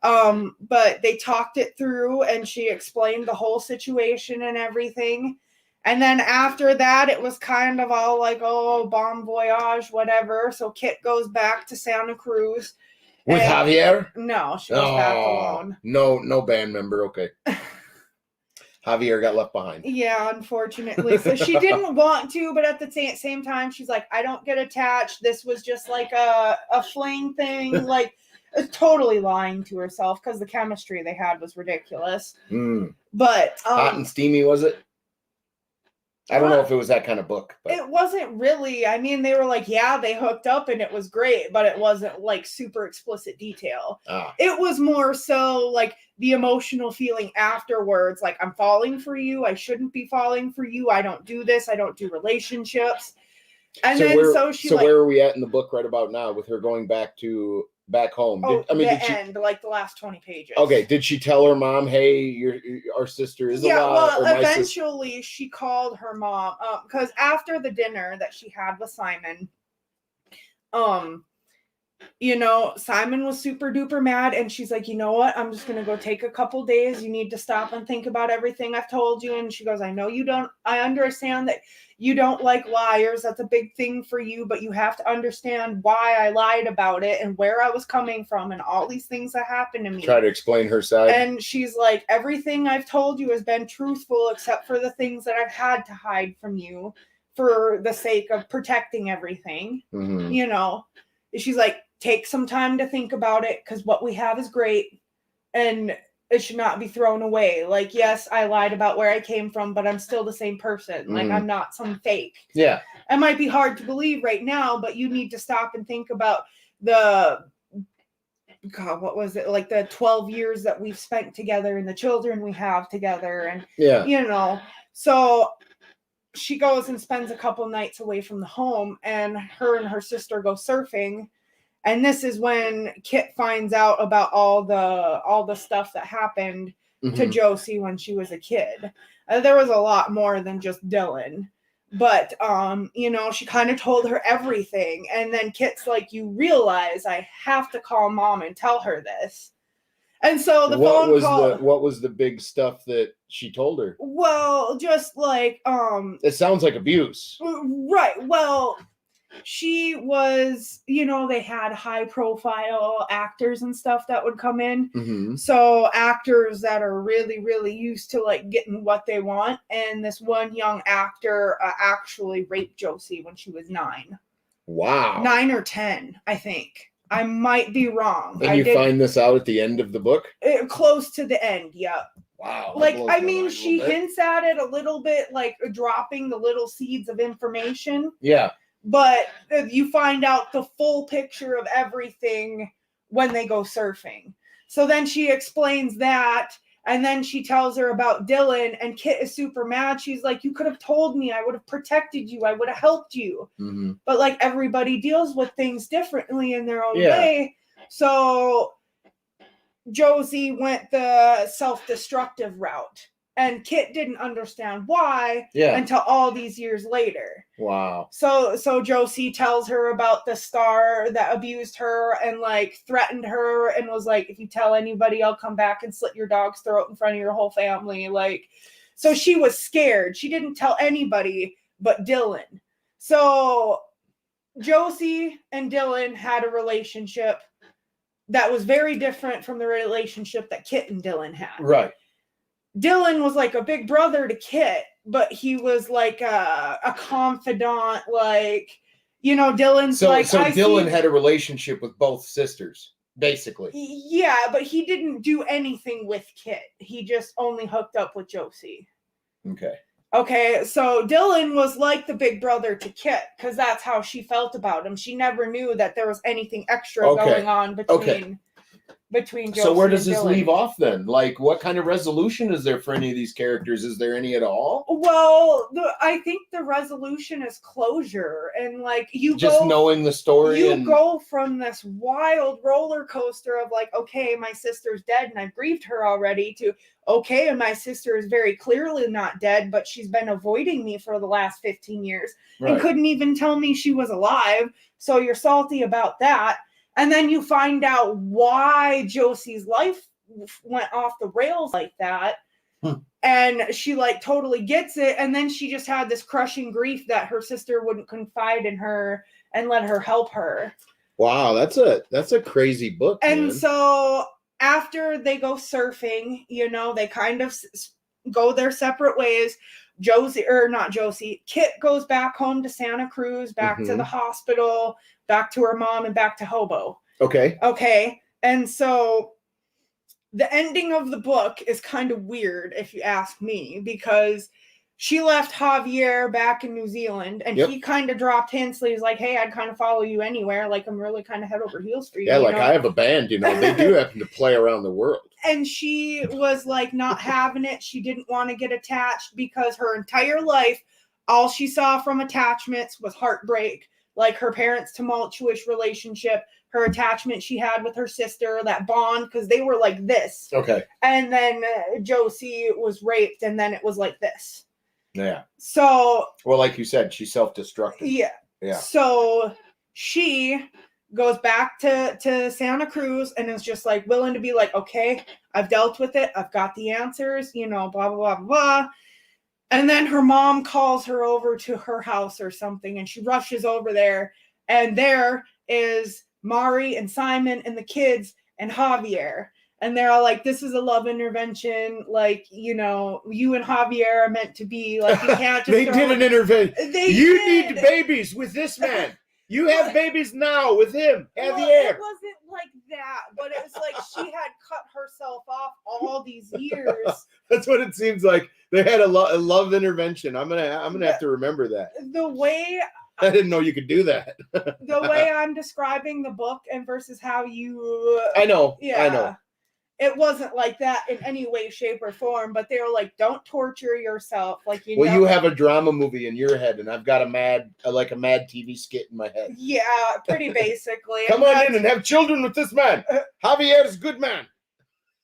But they talked it through and she explained the whole situation and everything. And then after that, it was kind of all like, oh, bon voyage, whatever. So Kit goes back to Santa Cruz. With Javier? No, she goes back alone. No band member. Okay. Javier got left behind. Yeah, unfortunately. So she didn't want to, but at the same time, she's like, I don't get attached. This was just like a fling thing. Like, totally lying to herself because the chemistry they had was ridiculous. But hot and steamy, was it? I don't know if it was that kind of book. But. It wasn't really. I mean, they were like, yeah, they hooked up and it was great, but it wasn't like super explicit detail. It was more so like the emotional feeling afterwards. Like, I'm falling for you. I shouldn't be falling for you. I don't do this. I don't do relationships. And so then where are we at in the book right about now with her going back home? End, like the last 20 pages. Okay, did she tell her mom, hey, our sister is alive? Well, eventually she called her mom because after the dinner that she had with Simon, Simon was super duper mad, and she's like, you know what? I'm just going to go take a couple days. You need to stop and think about everything I've told you. And she goes, I understand that you don't like liars. That's a big thing for you, but you have to understand why I lied about it and where I was coming from and all these things that happened to me. Try to explain her side. And she's like, everything I've told you has been truthful except for the things that I've had to hide from you for the sake of protecting everything. She's like, take some time to think about it, because what we have is great and it should not be thrown away. Like, yes, I lied about where I came from, but I'm still the same person. Like, I'm not some fake. Yeah. It might be hard to believe right now, but you need to stop and think about what was it? Like the 12 years that we've spent together and the children we have together. And, so she goes and spends a couple nights away from the home, and her sister go surfing. And this is when Kit finds out about all the stuff that happened to Josie when she was a kid. There was a lot more than just Dylan. But, she kind of told her everything. And then Kit's like, you realize I have to call Mom and tell her this. And so what was the big stuff that she told her? Well, just like... it sounds like abuse. Right. Well... She was, they had high profile actors and stuff that would come in. So actors that are really, really used to like getting what they want. And this one young actor actually raped Josie when she was 9. Wow. 9 or 10, I think. I might be wrong. And you find this out at the end of the book? Close to the end, yeah. Wow. Like, I mean, she hints at it a little bit, like dropping the little seeds of information. Yeah. But you find out the full picture of everything when they go surfing. So then she explains that, and then she tells her about Dylan, and Kit is super mad. She's like, you could have told me. I would have protected you. I would have helped you. But like, everybody deals with things differently in their own way. So Josie went the self-destructive route. And Kit didn't understand why until all these years later. Wow. So Josie tells her about the star that abused her and like threatened her and was like, if you tell anybody, I'll come back and slit your dog's throat in front of your whole family. Like, so she was scared. She didn't tell anybody but Dylan. So Josie and Dylan had a relationship that was very different from the relationship that Kit and Dylan had. Right. Dylan was like a big brother to Kit, but he was like a confidant, like, Dylan's like... So Dylan had a relationship with both sisters, basically. Yeah, but he didn't do anything with Kit. He just only hooked up with Josie. Okay, so Dylan was like the big brother to Kit, because that's how she felt about him. She never knew that there was anything extra going on between Josie. So where does and this Dylan. leave off then? Like, what kind of resolution is there for any of these characters? Is there any at all? Well, I think the resolution is closure, and like knowing the story. You go from this wild roller coaster of like, okay, my sister's dead and I've grieved her already, to okay, and my sister is very clearly not dead, but she's been avoiding me for the last 15 years and couldn't even tell me she was alive. So you're salty about that. And then you find out why Josie's life went off the rails like that. And she like totally gets it. And then she just had this crushing grief that her sister wouldn't confide in her and let her help her. Wow, that's a crazy book. And man. So after they go surfing, they kind of go their separate ways. Kit goes back home to Santa Cruz, back to the hospital, back to her mom, and back to Hobo. Okay. And so the ending of the book is kind of weird, if you ask me, because she left Javier back in New Zealand, and he kind of dropped hints. He's like, hey, I'd kind of follow you anywhere. Like, I'm really kind of head over heels for you. Yeah, like, I have a band, they do happen to play around the world. And she was like not having it. She didn't want to get attached because her entire life, all she saw from attachments was heartbreak. Like her parents' tumultuous relationship, her attachment she had with her sister, that bond, because they were like this. Okay. And then Josie was raped, and then it was like this. Yeah. So. Well, like you said, she's self-destructive. Yeah. Yeah. So she goes back to Santa Cruz and is just like willing to be like, okay, I've dealt with it. I've got the answers, you know, blah, blah, blah, blah. And then her mom calls her over to her house or something, and she rushes over there, and there is Mari and Simon and the kids and Javier. And they're all like, this is a love intervention. Like, you know, you and Javier are meant to be. Like, you can't just They did an intervention. You did. need babies with this man. You have babies now with him. Well, Javier. it wasn't like that, but it was like she had cut herself off all these years. That's what it seems like. They had a love intervention. I'm gonna have to remember that. The way I didn't know you could do that. the way I'm describing the book and versus how you I know. yeah, I know. it wasn't like that in any way, shape, or form. But they were like, don't torture yourself. Like, you Well, know. you have a drama movie in your head, and I've got a mad TV skit in my head. Yeah, pretty basically. Come on in and have children with this man. Javier's a good man.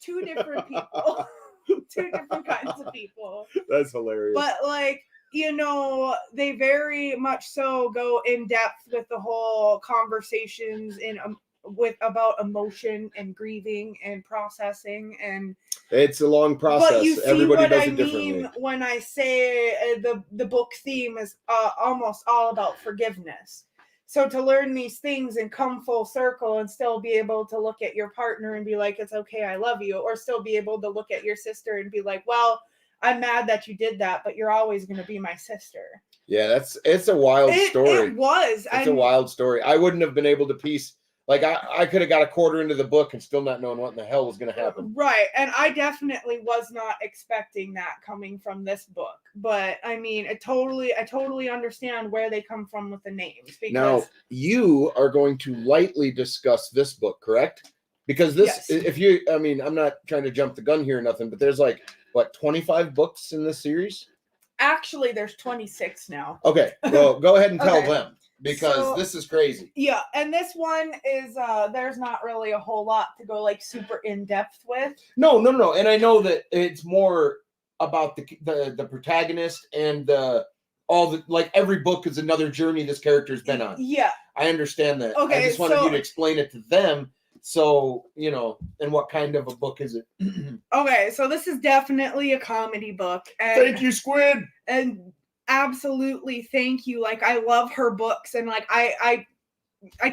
Two different people. Two different kinds of people. That's hilarious. But like, you know, they very much so go in depth with the whole conversations about emotion and grieving and processing, and it's a long process. but you see Everybody what does I it differently. mean when I say the book theme is almost all about forgiveness. So to learn these things and come full circle and still be able to look at your partner and be like, it's okay, I love you, or still be able to look at your sister and be like, well, I'm mad that you did that, but you're always going to be my sister. Yeah, it's a wild story. It was. It's a wild story. I wouldn't have been able to piece. Like, I could have got a quarter into the book and still not knowing what in the hell was going to happen. Right. And I definitely was not expecting that coming from this book. But, I mean, I totally understand where they come from with the names. Because now, you are going to lightly discuss this book, correct? Because this, yes. I'm not trying to jump the gun here or nothing, but there's like, 25 books in this series? Actually, there's 26 now. Okay. Well, go ahead and tell them. Because this is crazy. Yeah, and this one is there's not really a whole lot to go like super in depth with. No. And I know that it's more about the protagonist and every book is another journey this character's been on. Yeah. I understand that. Okay. I just wanted you to explain it to them. So, you know, and what kind of a book is it? Okay, so this is definitely a comedy book. And, thank you, Squid. And absolutely thank you. Like, I love her books, and like I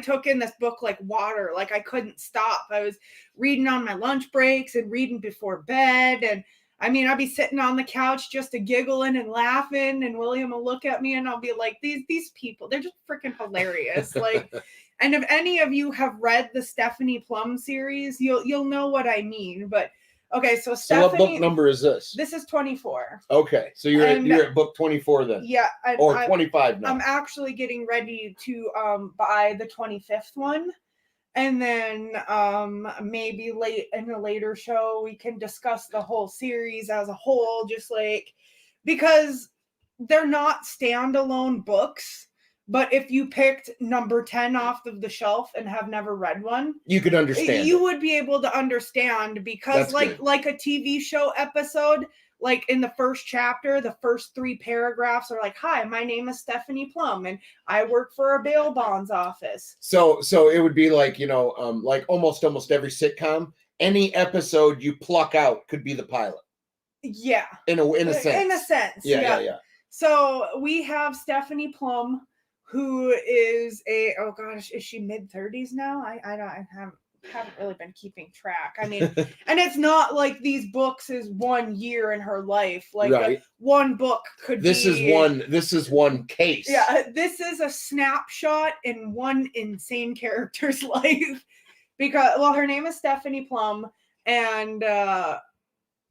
took in this book like water. Like, I couldn't stop. I was reading on my lunch breaks and reading before bed, and I mean, I'd be sitting on the couch just giggling and laughing, and William will look at me and I'll be like, these people, they're just freaking hilarious. Like, and if any of you have read the Stephanie Plum series, you'll know what I mean. But okay, so Stephanie, what book number is this? This is 24. Okay, so you're at book 24 then. Yeah, or 25 now. I'm actually getting ready to buy the 25th one, and then maybe late in a later show we can discuss the whole series as a whole, just like, because they're not standalone books. But if you picked number 10 off of the shelf and have never read one, you could understand. You would be able to understand, because like a TV show episode, like in the first chapter, the first 3 paragraphs are like, hi, my name is Stephanie Plum and I work for a bail bonds office. So it would be like, you know, like almost every sitcom, any episode you pluck out could be the pilot. Yeah. In a sense. In a sense. Yeah. So we have Stephanie Plum, who is is she mid-30s now? I haven't really been keeping track. I mean, and it's not like these books is 1 year in her life. Like one book could be. This is one case. Yeah, this is a snapshot in one insane character's life. Because, well, her name is Stephanie Plum, and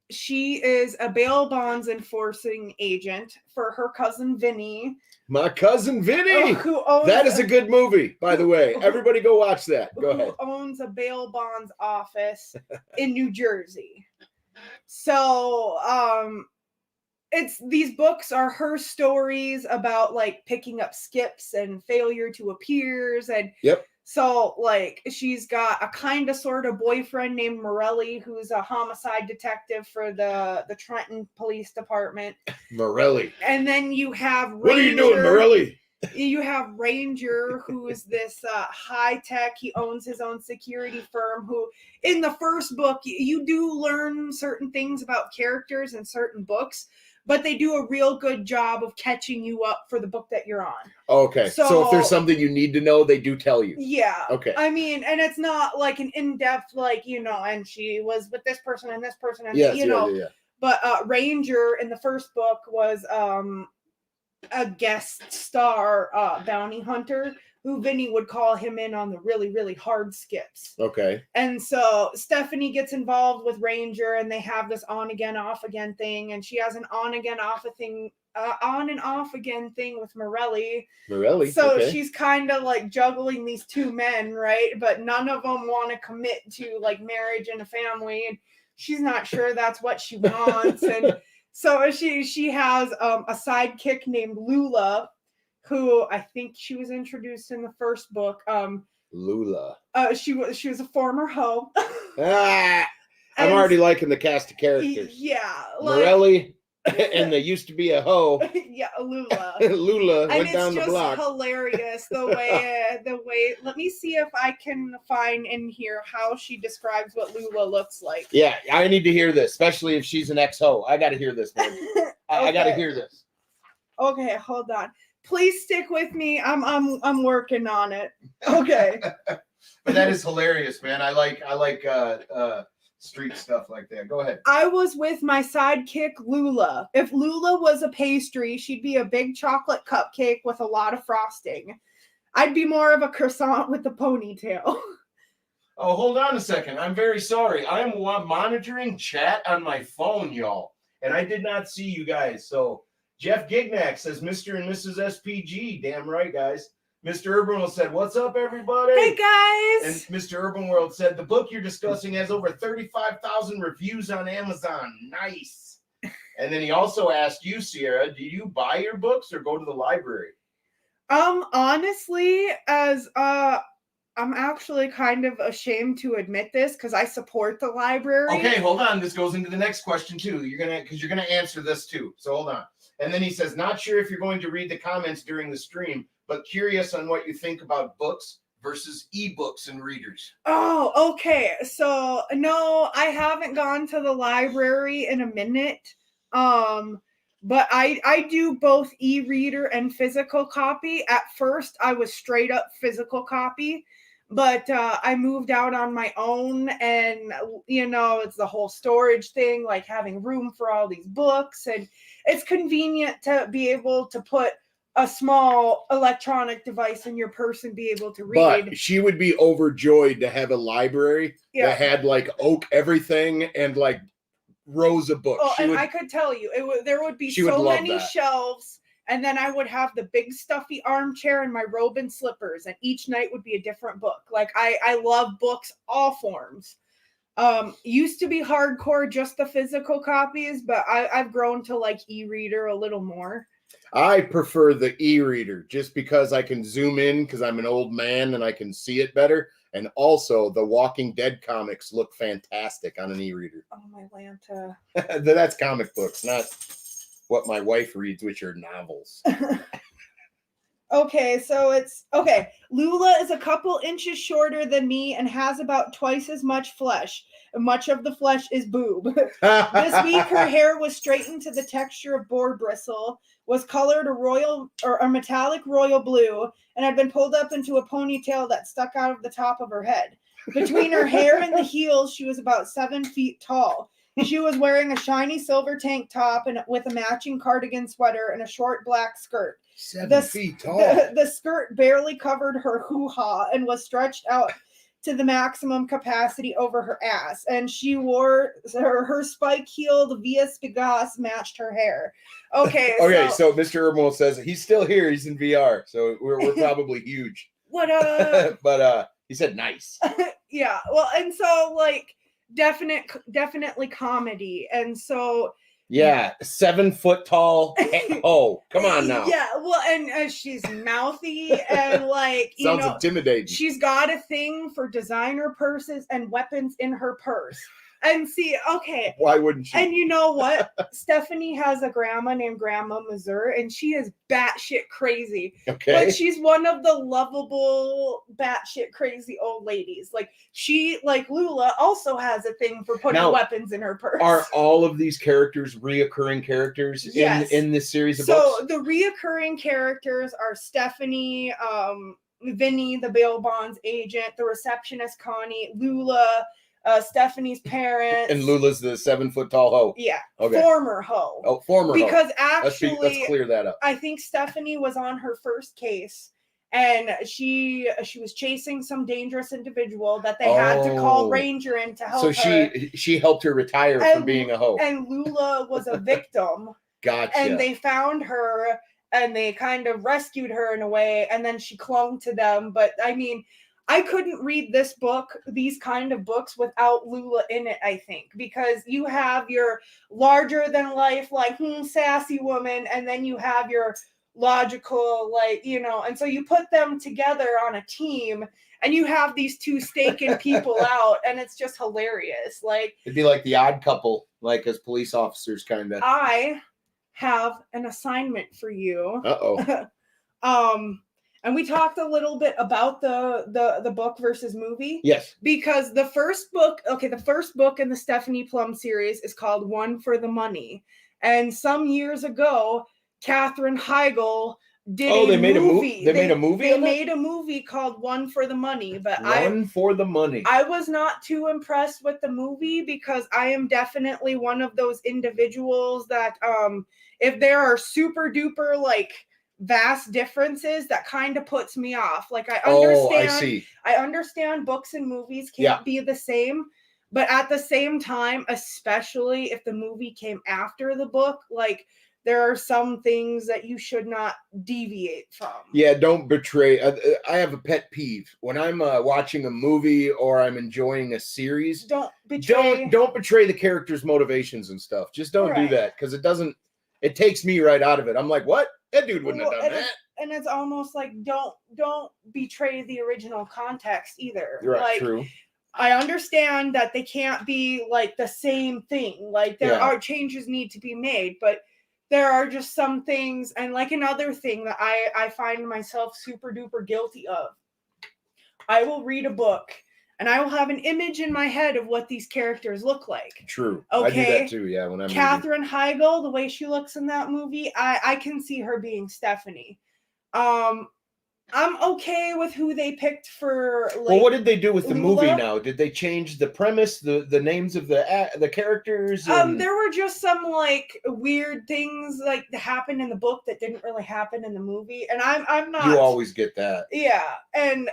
she is a bail bonds enforcing agent for her cousin Vinny. My cousin Vinny. That is a good movie, by the way. Everybody go watch that. Go ahead. Who owns a bail bonds office in New Jersey. So, these books are her stories about like picking up skips and failure to appears, and so like she's got a kind of sort of boyfriend named Morelli, who's a homicide detective for the Trenton Police Department. Morelli. And then you have Ranger. What are you doing, Morelli? You have Ranger, who is this high tech. He owns his own security firm. Who, in the first book, you do learn certain things about characters in certain books, but they do a real good job of catching you up for the book that you're on. Okay. So if there's something you need to know, they do tell you. Yeah. Okay. I mean, and it's not like an in-depth, like, and she was with this person and this person and Yes, yeah. But Ranger in the first book was a guest star bounty hunter who Vinny would call him in on the really, really hard skits. Okay. And so Stephanie gets involved with Ranger and they have this on again, off again thing. And she has an on again, off again thing with Morelli. So okay. she's kind of like juggling these two men, right? But none of them want to commit to like marriage and a family. And she's not sure that's what she wants. And so she has a sidekick named Lula, who I think she was introduced in the first book. Lula. She was a former hoe. I'm already liking the cast of characters. Yeah. Morelli, and there used to be a hoe. Yeah, Lula. Lula went down the block. And it's just hilarious the way. Let me see if I can find in here how she describes what Lula looks like. Yeah, I need to hear this, especially if she's an ex-hoe. I got to hear this, man. I got to hear this. Okay, hold on. Please stick with me. I'm working on it. Okay. But that is hilarious, man. I like street stuff like that. Go ahead. I was with my sidekick Lula. If Lula was a pastry, she'd be a big chocolate cupcake with a lot of frosting. I'd be more of a croissant with a ponytail. Oh, hold on a second. I'm very sorry. I'm monitoring chat on my phone, y'all, and I did not see you guys. So Jeff Gignac says Mr. and Mrs. SPG. Damn right, guys. Mr. Urban World said, "What's up, everybody?" Hey, guys. And Mr. Urban World said, "The book you're discussing has over 35,000 reviews on Amazon. Nice." And then he also asked you, Sierra, do you buy your books or go to the library? Honestly, as I'm actually kind of ashamed to admit this because I support the library. Okay, hold on. This goes into the next question too. You're gonna answer this too. So hold on. And then he says, "Not sure if you're going to read the comments during the stream, but curious on what you think about books versus ebooks and readers." Oh, okay. So no, I haven't gone to the library in a minute. But I do both e-reader and physical copy. At first, I was straight up physical copy, but I moved out on my own, and it's the whole storage thing, like having room for all these books, and it's convenient to be able to put a small electronic device in your purse and be able to read. But she would be overjoyed to have a library that had like oak everything and like rows of books. Oh, I could tell you, there would be so many shelves, and then I would have the big stuffy armchair and my robe and slippers, and each night would be a different book. Like I love books, all forms. Used to be hardcore, just the physical copies, but I've grown to like e-reader a little more. I prefer the e-reader just because I can zoom in because I'm an old man and I can see it better. And also, the Walking Dead comics look fantastic on an e-reader. Oh, my Lanta. That's comic books, not what my wife reads, which are novels. Okay, so Lula is a couple inches shorter than me and has about twice as much flesh. Much of the flesh is boob. This week, her hair was straightened to the texture of boar bristle, was colored a metallic royal blue, and had been pulled up into a ponytail that stuck out of the top of her head. Between her hair and the heels, she was about 7 feet tall. She was wearing a shiny silver tank top and with a matching cardigan sweater and a short black skirt. 7 feet tall. The skirt barely covered her hoo-ha and was stretched out to the maximum capacity over her ass. And she wore her spike-heeled Via Spigas matched her hair. Okay. So Mr. Urban says he's still here. He's in VR. So we're probably huge. What up? But he said nice. Yeah. Well, and so like definitely comedy. And so yeah, 7 foot tall. Oh, come on now. Yeah, well, and she's mouthy and like sounds intimidating. She's got a thing for designer purses and weapons in her purse. And see, okay. Why wouldn't she? And you know what? Stephanie has a grandma named Grandma Mazur, and she is batshit crazy. Okay. But she's one of the lovable, batshit crazy old ladies. Like she, like Lula, also has a thing for putting weapons in her purse. Are all of these characters reoccurring characters in this series of books? So the reoccurring characters are Stephanie, Vinny, the bail bonds agent, the receptionist Connie, Lula, Stephanie's parents. And Lula's the 7-foot tall hoe. Yeah. Okay. Former hoe. Oh, former hoe. Because actually, let's clear that up. I think Stephanie was on her first case, and she was chasing some dangerous individual that they had to call Ranger in to help her. So she helped her retire from being a hoe. And Lula was a victim. Gotcha. And they found her, and they kind of rescued her in a way, and then she clung to them. But I mean, I couldn't read these kind of books without Lula in it, I think, because you have your larger than life, like, sassy woman, and then you have your logical, like, and so you put them together on a team, and you have these two staking people out, and it's just hilarious. Like, it'd be like the Odd Couple, like as police officers, kind of. I have an assignment for you. And we talked a little bit about the book versus movie. Yes. Because the first book in the Stephanie Plum series is called One for the Money. And some years ago, Katherine Heigl did a movie. They made a movie? They made a movie called One for the Money. But One for the Money. I was not too impressed with the movie because I am definitely one of those individuals that if there are super duper like vast differences, that kind of puts me off. Like I understand books and movies can't be the same, but at the same time, especially if the movie came after the book, like there are some things that you should not deviate from. Yeah, don't betray. I have a pet peeve when I'm watching a movie or I'm enjoying a series. Don't betray the characters' motivations and stuff. Just don't do that, because it takes me right out of it. I'm like, what? That dude wouldn't have done that. And it's almost like don't betray the original context either. Right, like, true. I understand that they can't be like the same thing. Like there are changes need to be made, but there are just some things. And like another thing that I find myself super duper guilty of. I will read a book and I will have an image in my head of what these characters look like. True. Okay. I do that too, yeah. When I'm Katherine Heigl, the way she looks in that movie, I can see her being Stephanie. I'm okay with who they picked for. Like, well, what did they do with the Lula? movie now? Did they change the premise, the names of the characters? And... there were just some like weird things like that happened in the book that didn't really happen in the movie, and I'm not. You always get that. Yeah, and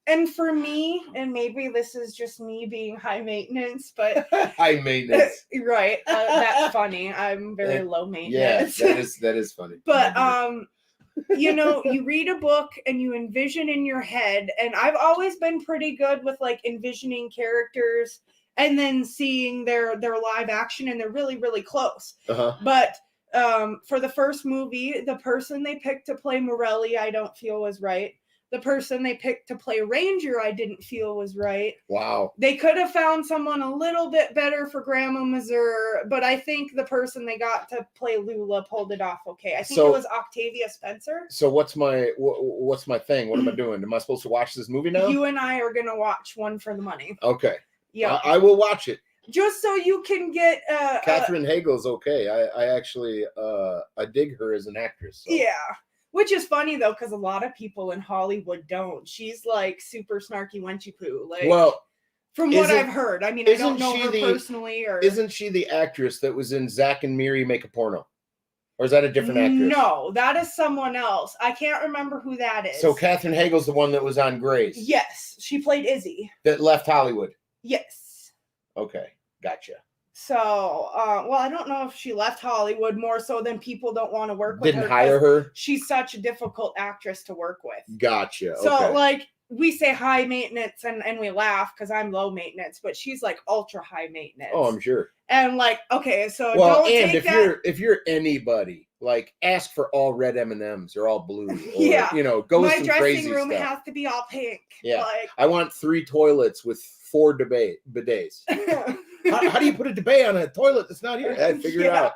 and for me, and maybe this is just me being high maintenance, but high maintenance, right? That's funny. I'm very low maintenance. Yeah, that is funny. But you read a book and you envision in your head, and I've always been pretty good with like envisioning characters and then seeing their live action, and they're really, really close. But for the first movie, the person they picked to play Morelli, I don't feel was right. The person they picked to play Ranger, I didn't feel was right. Wow. They could have found someone a little bit better for Grandma Mazur, but I think the person they got to play Lula pulled it off okay. I think it was Octavia Spencer. So what's my thing? What am I doing? Am I supposed to watch this movie now? You and I are going to watch One for the Money. Okay. Yeah. I will watch it. Just so you can get... Katherine Heigl's okay. I actually I dig her as an actress. So. Yeah. Which is funny though, because a lot of people in Hollywood don't. She's like super snarky wenchy poo. Like, well, from what I've heard. I mean, I don't know her personally. Or isn't she the actress that was in Zack and Miri Make a Porno? Or is that a different actress? No, that is someone else. I can't remember who that is. So Katherine Heigl's the one that was on Grace. Yes, she played Izzy. That left Hollywood. Yes. Okay, gotcha. So, well, I don't know if she left Hollywood more so than people don't want to work with her. Didn't hire her? She's such a difficult actress to work with. Gotcha. So, like, we say high maintenance and we laugh because I'm low maintenance, but she's like ultra high maintenance. Oh, I'm sure. And like, okay, so well, don't and take if you're anybody, like, ask for all red M&Ms or all blue. Or, go with some crazy My dressing room stuff. has to be all pink. Yeah, like, I want 3 toilets with 4 bidets. How do you put a bidet on a toilet that's not here? I figured it out.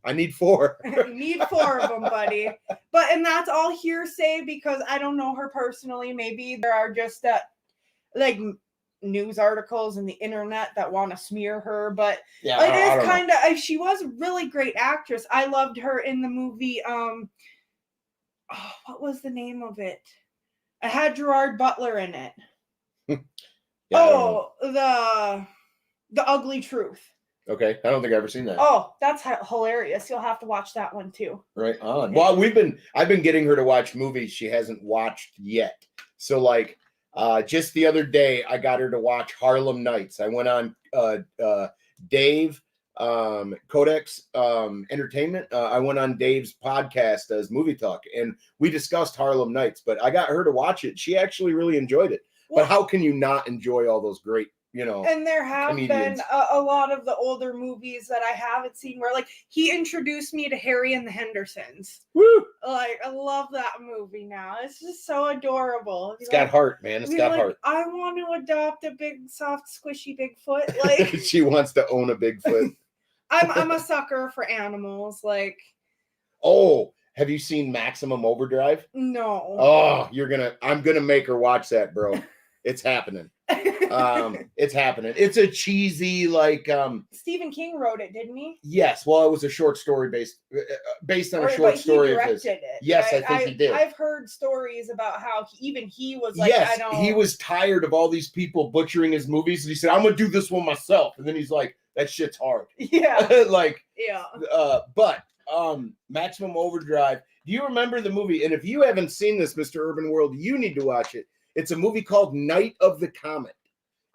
I need 4. You need 4 of them, buddy. And that's all hearsay because I don't know her personally. Maybe there are just like news articles and the internet that want to smear her, but Yeah, it is kind of. She was a really great actress. I loved her in the movie. What was the name of it? I had Gerard Butler in it. The Ugly Truth. Okay, I don't think I've ever seen that. Oh, that's hilarious. You'll have to watch that one too. Right on. Well, I've been getting her to watch movies she hasn't watched yet. So like just the other day I got her to watch Harlem Nights. I went on Dave Codex Entertainment. I went on Dave's podcast as Movie Talk and we discussed Harlem Nights, but I got her to watch it. She actually really enjoyed it. Well, but how can you not enjoy all those great, and there have comedians. Been a lot of the older movies that I haven't seen where like he introduced me to Harry and the Hendersons. Woo! Like I love that movie now. It's just so adorable. It's got heart, man. It's got heart. I want to adopt a big, soft, squishy Bigfoot. Like she wants to own a Bigfoot. I'm a sucker for animals. Like, oh, have you seen Maximum Overdrive? No. Oh, I'm gonna make her watch that, bro. It's happening. It's happening. It's a cheesy like Stephen King wrote it, didn't he? Yes. Well, it was a short story based on a short story of his. It, yes, right? I think he did. I've heard stories about how he was like, yes, he was tired of all these people butchering his movies, and he said, "I'm gonna do this one myself." And then he's like, "That shit's hard." Yeah. But Maximum Overdrive. Do you remember the movie? And if you haven't seen this, Mr. Urban World, you need to watch it. It's a movie called Night of the Comet.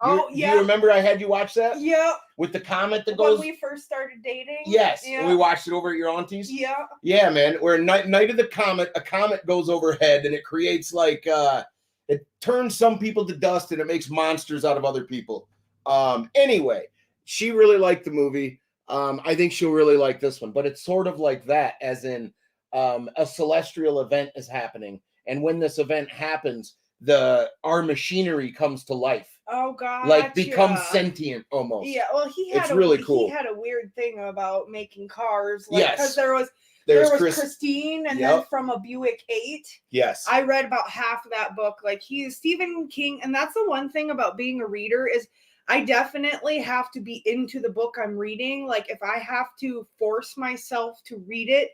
Do you remember I had you watch that? Yeah. With the comet that goes. When we first started dating. Yes. Yeah. And we watched it over at your auntie's. Yeah. Yeah, man. Where Night of the Comet, a comet goes overhead and it creates like it turns some people to dust and it makes monsters out of other people. Anyway, she really liked the movie. I think she'll really like this one, but it's sort of like that, as in a celestial event is happening, and when this event happens, our machinery comes to life. Oh God! Like becomes sentient almost. Yeah, well, it's really cool. He had a weird thing about making cars, like, because there was Christine, and then from a Buick 8. Yes, I read about half of that book. Like he's Stephen King, and that's the one thing about being a reader is I definitely have to be into the book I'm reading. Like if I have to force myself to read it,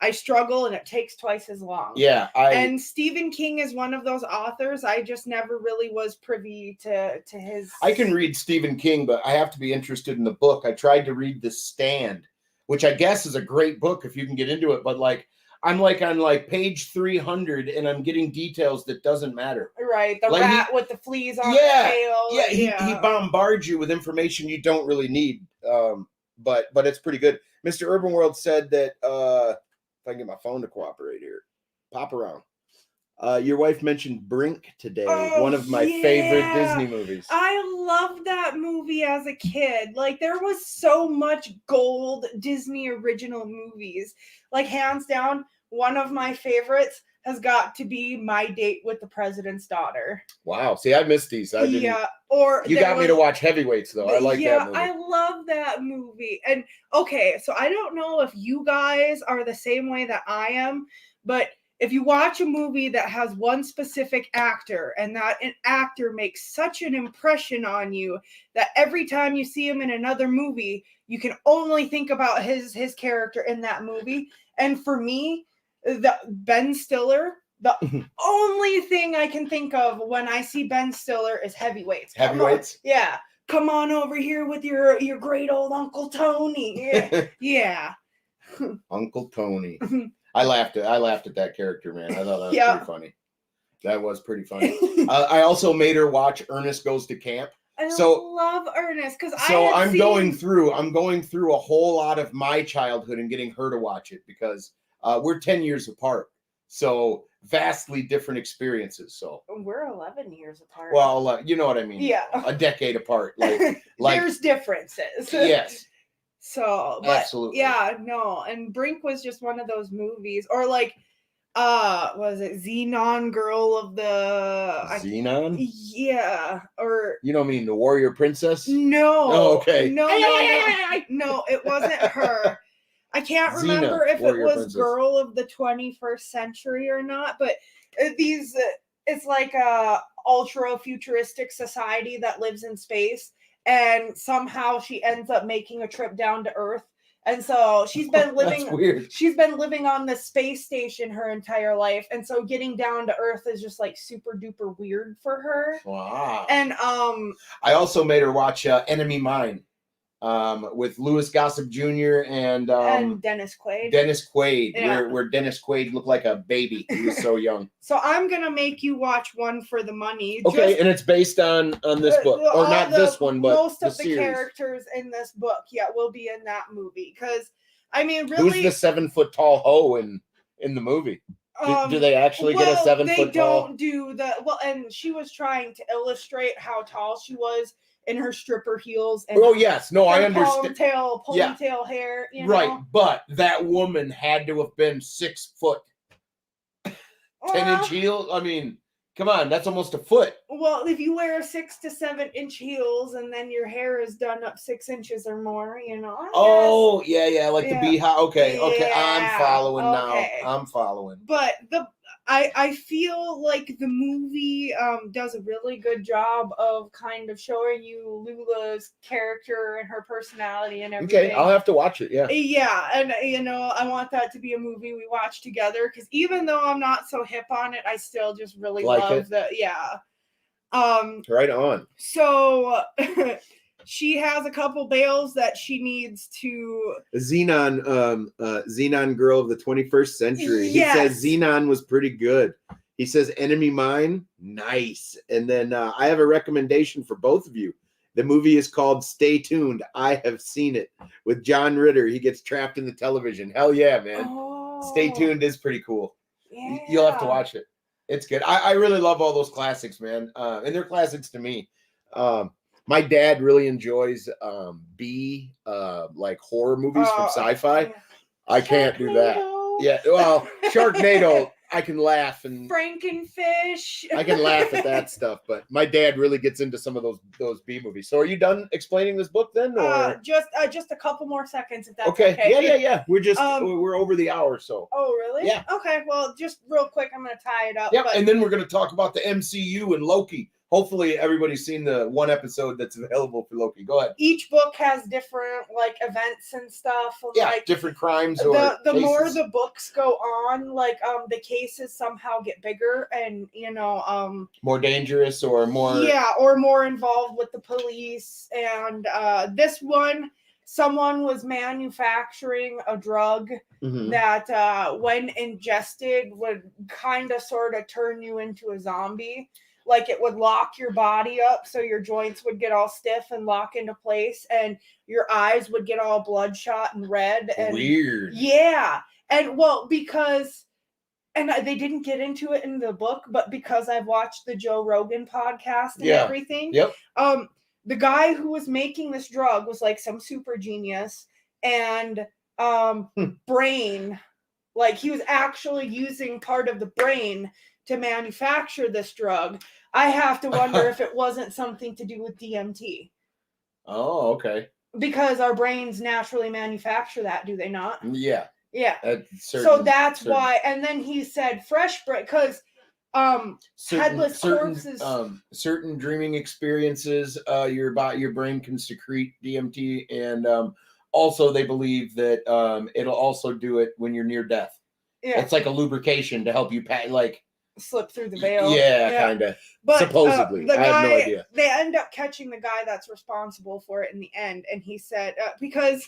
I struggle and it takes twice as long. Yeah. And Stephen King is one of those authors. I just never really was privy to his. I can read Stephen King, but I have to be interested in the book. I tried to read The Stand, which I guess is a great book if you can get into it. But like, I'm like on like page 300 and I'm getting details that doesn't matter. Right. The like rat with the fleas on the tail. Yeah. He bombards you with information you don't really need. But it's pretty good. Mr. Urban World said that, if I can get my phone to cooperate here, pop around. Your wife mentioned Brink today, one of my favorite Disney movies. I loved that movie as a kid. Like there was so much gold Disney original movies. Like hands down, one of my favorites has got to be My Date with the President's Daughter. Wow. See, I missed these. I didn't. Yeah. Or you got me to watch Heavyweights though. I like that movie. I love that movie. And okay, so I don't know if you guys are the same way that I am, but if you watch a movie that has one specific actor and that an actor makes such an impression on you that every time you see him in another movie, you can only think about his character in that movie. And for me, Ben Stiller, the only thing I can think of when I see Ben Stiller is Heavyweights. Heavyweights? Yeah. Come on over here with your great old Uncle Tony. Yeah. Uncle Tony. I laughed at that character, man. I thought that was pretty funny. That was pretty funny. I also made her watch Ernest Goes to Camp. I love Ernest because I'm going through a whole lot of my childhood and getting her to watch it because we're 10 years apart. So vastly different experiences. So we're 11 years apart. Well, you know what I mean. Yeah. A decade apart. Like there's differences. Yes. So, but absolutely. Yeah, no. And Brink was just one of those movies. Or like Was it Xenon Girl of the Xenon? yeah, or You don't mean the warrior princess? no. Oh, okay. No, no, it wasn't her. I can't Xena, remember if it warrior was princess. Girl of the 21st Century or not, but these it's like a ultra futuristic society that lives in space, and somehow she ends up making a trip down to Earth. And so she's been living That's weird. she's been living on the space station her entire life, and so getting down to Earth is just like super duper weird for her. Wow. And I also made her watch Enemy Mine with Louis Gossett Jr. and Dennis Quaid. Dennis Quaid, Yeah. where Dennis Quaid looked like a baby. He was so young. So I'm gonna make you watch One for the Money. Okay, and it's based on this book, or not this one, but most the of the series. characters in this book, will be in that movie. Because I mean, really, Who's the 7-foot tall hoe in the movie? Do they actually get a 7-foot tall? They don't do the and she was trying to illustrate how tall she was in her stripper heels. And oh yes, no, I understand. Ponytail hair. You know? Right, but that woman had to have been 6 foot, 10-inch heels. I mean, come on, that's almost a foot. Well, if you wear 6 to 7 inch heels and then your hair is done up 6 inches or more, Oh yeah, like the beehive. Okay, Yeah, I'm following okay. now. I'm following. But I feel like the movie does a really good job of kind of showing you Lula's character and her personality and everything. Okay, I'll have to watch it. Yeah. Yeah, and I want that to be a movie we watch together, because even though I'm not so hip on it, I still just really Like love it. the yeah. Right on. So she has a couple bales that she needs to. Xenon, Xenon Girl of the 21st Century. Yes. He says Xenon was pretty good. He says Enemy Mine, nice. And then I have a recommendation for both of you. The movie is called Stay Tuned. I have seen it with John Ritter. He gets trapped in the television. Hell yeah, man. Oh, Stay Tuned is pretty cool. Yeah. You'll have to watch it. It's good. I really love all those classics, man. And they're classics to me. My dad really enjoys like horror movies from sci-fi. Yeah. I can't do that. Sharknado. Yeah, well, Sharknado, I can laugh and Frankenfish. I can laugh at that stuff, but my dad really gets into some of those B movies. So are you done explaining this book then? Or just a couple more seconds if that's okay. okay. Yeah. We're over the hour, so. Oh, really? Yeah. Okay, well, just real quick, I'm going to tie it up. Yep, and then we're going to talk about the MCU and Loki. Hopefully everybody's seen the one episode that's available for Loki. Go ahead. Each book has different like events and stuff. Yeah, like, different crimes or the cases. more the books go on, like the cases somehow get bigger and more dangerous or more or more involved with the police. And this one, someone was manufacturing a drug that when ingested would kind of sort of turn you into a zombie. Like it would lock your body up, so your joints would get all stiff and lock into place, and your eyes would get all bloodshot and red. And weird. Yeah, and well, because they didn't get into it in the book, but because I've watched the Joe Rogan podcast and everything. Yep. The guy who was making this drug was like some super genius, and brain, like he was actually using part of the brain to manufacture this drug. I have to wonder if it wasn't something to do with DMT. Oh, okay. Because our brains naturally manufacture that, do they not? Yeah. Yeah. So that's why. And then he said fresh brain, because headless corpses. Certain dreaming experiences, your brain can secrete DMT, and also they believe that it'll also do it when you're near death. Yeah. It's like a lubrication to help you slip through the veil. Yeah. Kind of. But supposedly, I have no idea. They end up catching the guy that's responsible for it in the end, and he said because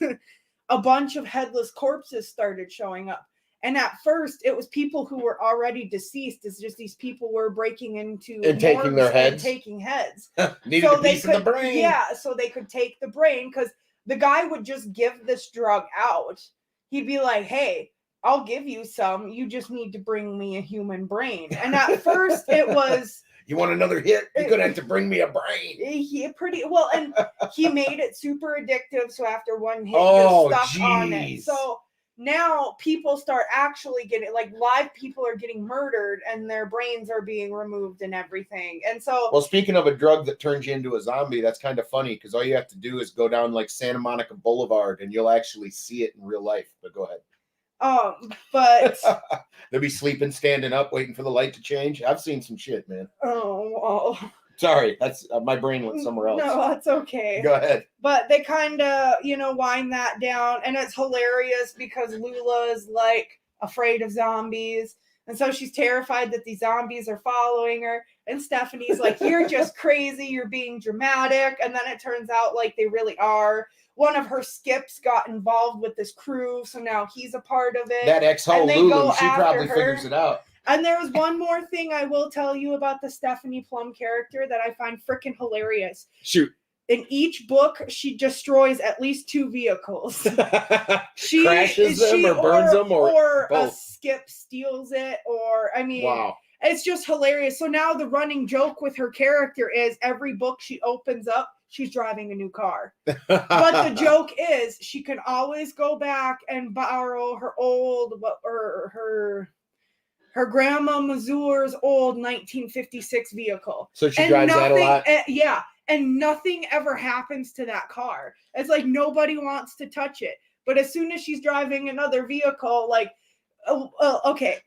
a bunch of headless corpses started showing up, and at first it was people who were already deceased. It's just these people were breaking into and taking their heads, taking heads. Needed a piece of the brain. Yeah, so they could take the brain, because the guy would just give this drug out. He'd be like, "Hey, I'll give you some. You just need to bring me a human brain." And at first it was... You want another hit? You're going to have to bring me a brain. Yeah, pretty well. And he made it super addictive. So after one hit, you're stuck on it. So now people start actually getting, like, live people are getting murdered and their brains are being removed and everything. And so, Well, speaking of a drug that turns you into a zombie, that's kind of funny because all you have to do is go down like Santa Monica Boulevard and you'll actually see it in real life. But go ahead. but They'll be sleeping, standing up, waiting for the light to change. I've seen some shit, man. oh, Sorry, that's my brain went somewhere else. no, that's okay. Go ahead. But they kind of, wind that down, and it's hilarious because Lula is like afraid of zombies, and so she's terrified that these zombies are following her. And Stephanie's like, "You're just crazy. You're being dramatic." And then it turns out like they really are. One of her skips got involved with this crew, so now he's a part of it. That ex-hoe Lulu, she probably figures it out. And there was one more thing I will tell you about the Stephanie Plum character that I find freaking hilarious. Shoot. In each book, she destroys at least 2 vehicles. She crashes them or burns them or a both. skip steals it, or Wow. It's just hilarious. So now the running joke with her character is every book she opens up, she's driving a new car. But the joke is she can always go back and borrow her old her grandma Mazur's old 1956 vehicle. So she drives that a lot? Yeah. And nothing ever happens to that car. It's like nobody wants to touch it. But as soon as she's driving another vehicle, like, okay.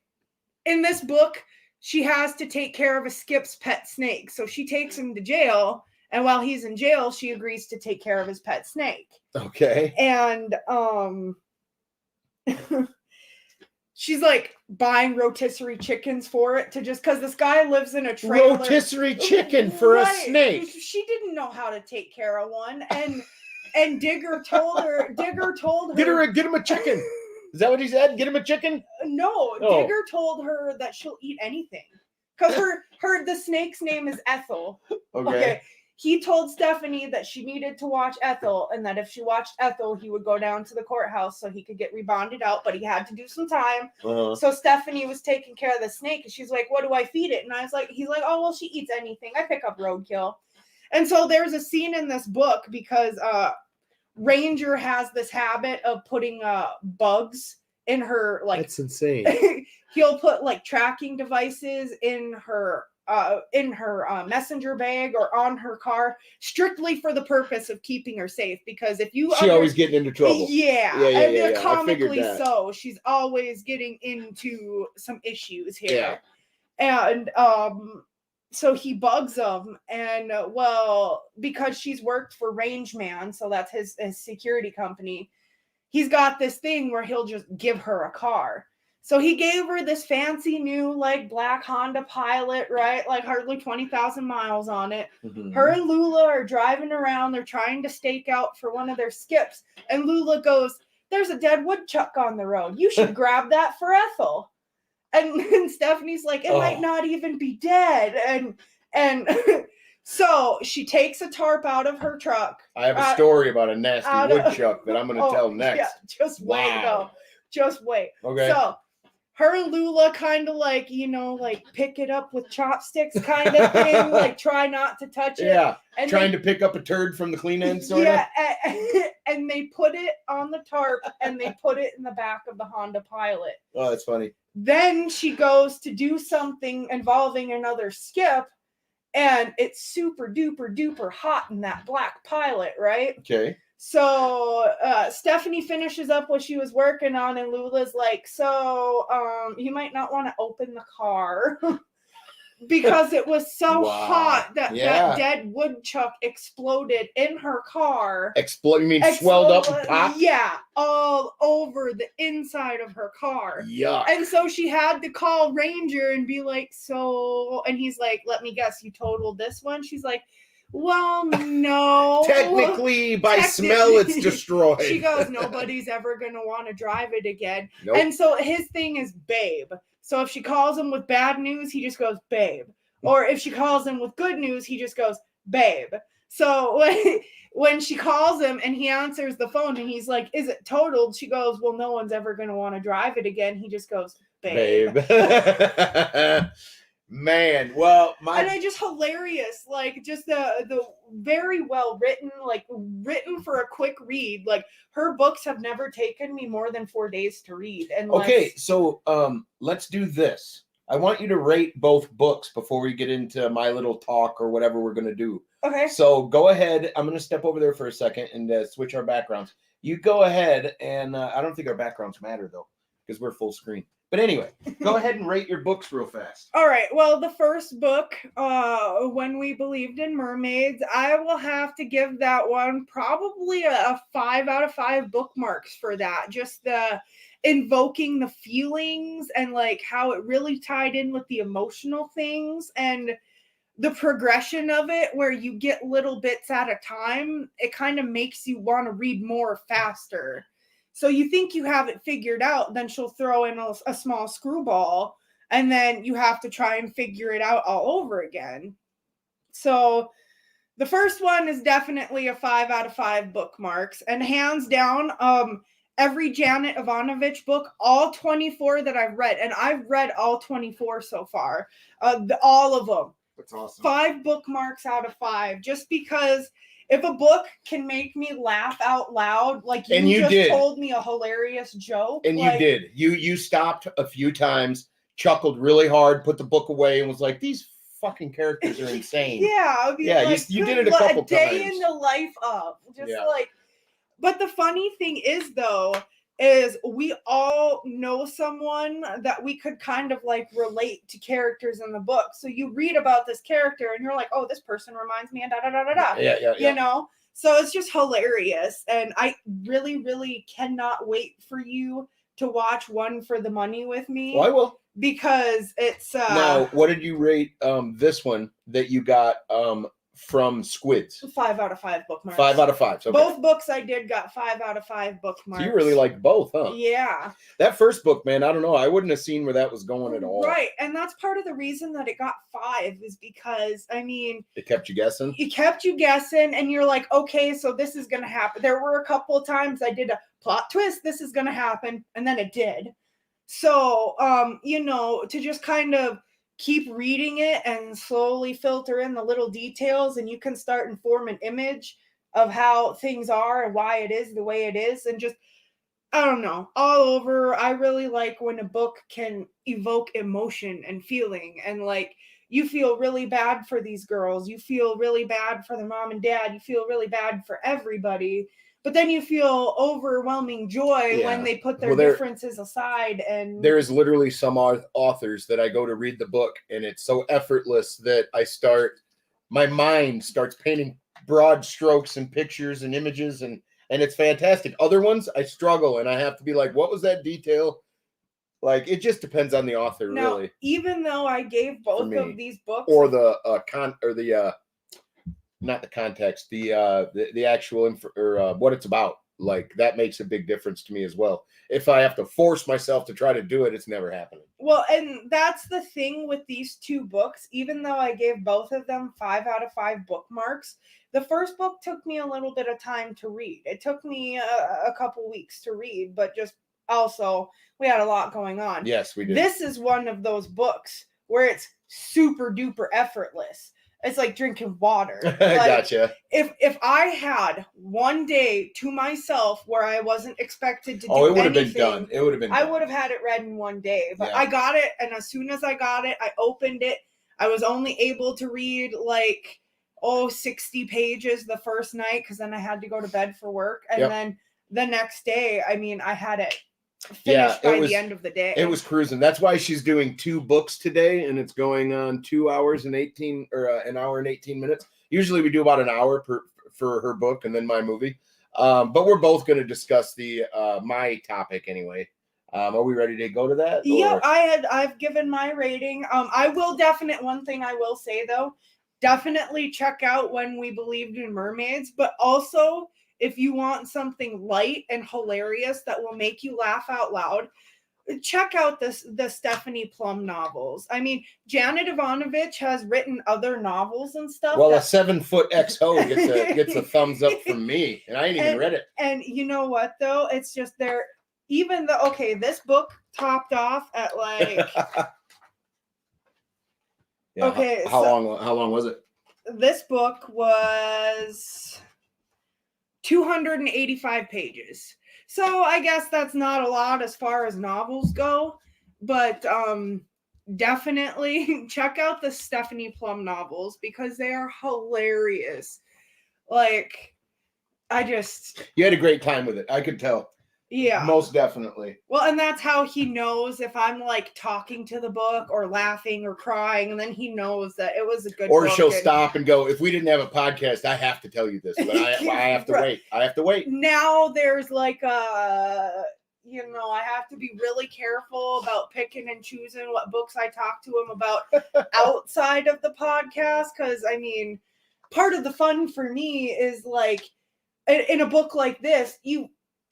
In this book, she has to take care of a Skip's pet snake. So she takes him to jail. And while he's in jail, she agrees to take care of his pet snake. Okay. And she's like buying rotisserie chickens for it to just because this guy lives in a trailer. Rotisserie chicken for a snake. She didn't know how to take care of one, and Digger told her. Get him a chicken. Is that what he said? Get him a chicken? No, Oh. Digger told her that she'll eat anything because the snake's name is Ethel. Okay. He told Stephanie that she needed to watch Ethel, and that if she watched Ethel, he would go down to the courthouse so he could get rebonded out, but he had to do some time. So Stephanie was taking care of the snake, and she's like, "What do I feed it?" And he's like, "Oh, well, she eats anything. I pick up roadkill." And so there's a scene in this book because Ranger has this habit of putting bugs in her, like, that's insane. He'll put like tracking devices in her messenger bag or on her car strictly for the purpose of keeping her safe, because if you always getting into trouble. Yeah. Comically so, she's always getting into some issues here. And so he bugs them, and because she's worked for Rangeman, so that's his security company, he's got this thing where he'll just give her a car. So he gave her this fancy new, like, black Honda Pilot, right? Like, hardly 20,000 miles on it. Mm-hmm. Her and Lula are driving around. They're trying to stake out for one of their skips. And Lula goes, "There's a dead woodchuck on the road. You should grab that for Ethel." And Stephanie's like, "It might not even be dead." And so she takes a tarp out of her truck. I have a story about a nasty woodchuck that I'm going to tell next. Yeah, just wait, though. Just wait. Okay. So her and Lula kind of like, like pick it up with chopsticks kind of thing, like try not to touch it. Yeah, and trying to pick up a turd from the clean end, sort of. Yeah, and they put it on the tarp, and they put it in the back of the Honda Pilot. Oh, that's funny. Then she goes to do something involving another skip, and it's super duper duper hot in that black Pilot, right? Okay. So Stephanie finishes up what she was working on, and Lula's like, "So you might not want to open the car." Because it was so hot that that dead woodchuck exploded in her car. You mean swelled up and popped? Yeah, all over the inside of her car. Yuck. And so she had to call Ranger and be like, and he's like, "Let me guess, you totaled this one?" She's like, "Well, no." Technically, by smell, it's destroyed. She goes, "Nobody's ever going to want to drive it again." Nope. And so his thing is babe. So if she calls him with bad news, he just goes, "Babe." Or if she calls him with good news, he just goes, "Babe." So when she calls him and he answers the phone and he's like, "Is it totaled?" She goes, "Well, no one's ever going to want to drive it again." He just goes, "Babe." Man, well, and I just hilarious, like just the very well written, like written for a quick read. Like her books have never taken me more than 4 days to read. And okay, so let's do this. I want you to rate both books before we get into my little talk or whatever we're gonna do. Okay. So go ahead. I'm gonna step over there for a second and switch our backgrounds. You go ahead, and I don't think our backgrounds matter though, because we're full screen. But anyway, go ahead and rate your books real fast. All right. Well, the first book, When We Believed in Mermaids, I will have to give that one probably a 5 out of 5 bookmarks for that. Just the invoking the feelings and like how it really tied in with the emotional things and the progression of it, where you get little bits at a time. It kind of makes you want to read more faster. So you think you have it figured out, then she'll throw in a small screwball, and then you have to try and figure it out all over again. So the first one is definitely a 5 out of 5 bookmarks, and hands down, every Janet Ivanovich book, all 24 that I've read, and I've read all 24 so far, all of them. That's awesome. 5 bookmarks out of 5, just because if a book can make me laugh out loud, like you just told me a hilarious joke. And like, you did. You stopped a few times, chuckled really hard, put the book away, and was like, these fucking characters are insane. Yeah. I mean, yeah, like, you did it a couple times. A day in the life of. Just like, but the funny thing is, though, is we all know someone that we could kind of like relate to characters in the book. So you read about this character and you're like, oh, this person reminds me of da da da da da. Yeah. You know? So it's just hilarious. And I really, really cannot wait for you to watch One for the Money with me. Well, I will. Because it's now, what did you rate this one that you got from Squids? 5 out of 5 bookmarks. 5 out of 5. Okay. Both books I did got 5 out of 5 bookmarks. So you really liked both, huh? Yeah. That first book, man, I don't know. I wouldn't have seen where that was going at all. Right. And that's part of the reason that it got 5 is because, I mean, it kept you guessing. It kept you guessing, and you're like, okay, so this is going to happen. There were a couple of times I did a plot twist, this is going to happen, and then it did. So, you know, to just kind of keep reading it and slowly filter in the little details, and you can start and form an image of how things are and why it is the way it is. And just, I don't know, all over. I really like when a book can evoke emotion and feeling, and like you feel really bad for these girls. You feel really bad for their mom and dad. You feel really bad for everybody. But then you feel overwhelming joy when they put their differences aside. And there is literally some authors that I go to read the book, and it's so effortless that my mind starts painting broad strokes and pictures and images, and it's fantastic. Other ones, I struggle, and I have to be like, what was that detail? Like, it just depends on the author, now, really. Even though I gave both of these books, or not the context, the actual what it's about, like that makes a big difference to me as well. If I have to force myself to try to do it, it's never happening. Well, and that's the thing with these two books. Even though I gave both of them 5 out of 5 bookmarks, the first book took me a little bit of time to read. It took me a couple weeks to read, but just also we had a lot going on. Yes, we did. This is one of those books where it's super duper effortless. It's like drinking water. Like, gotcha. If I had one day to myself where I wasn't expected to do it would have anything, been done. It would have been. I would have had it read in one day. But yeah. I got it, and as soon as I got it, I opened it. I was only able to read like 60 pages the first night, because then I had to go to bed for work, and then the next day, I mean, I had it finished by the end of the day. It was cruising. That's why she's doing 2 books today, and it's going on 2 hours and 18 or an hour and 18 minutes. Usually we do about an hour for her book and then my movie. But we're both going to discuss the my topic anyway. Are we ready to go to that? Yeah, I've given my rating. One thing I will say though, definitely check out When We Believed in Mermaids, but also if you want something light and hilarious that will make you laugh out loud, check out the Stephanie Plum novels. I mean, Janet Ivanovich has written other novels and stuff. Well, a 7-foot XO gets a thumbs up from me, and I ain't even read it. And you know what though? It's just this book topped off at like Yeah. Okay, How so- long? How long was it? This book was 285 pages. So I guess that's not a lot as far as novels go, but definitely check out the Stephanie Plum novels because they are hilarious. Like, You had a great time with it. I could tell. Yeah. Most definitely. Well, and that's how he knows if I'm like talking to the book or laughing or crying, and then he knows that it was a good Or book. she'll stop and go, if we didn't have a podcast, I have to tell you this, but I have to wait. I have to wait. Now there's like I have to be really careful about picking and choosing what books I talk to him about outside of the podcast. Because, I mean, part of the fun for me is like, in a book like this,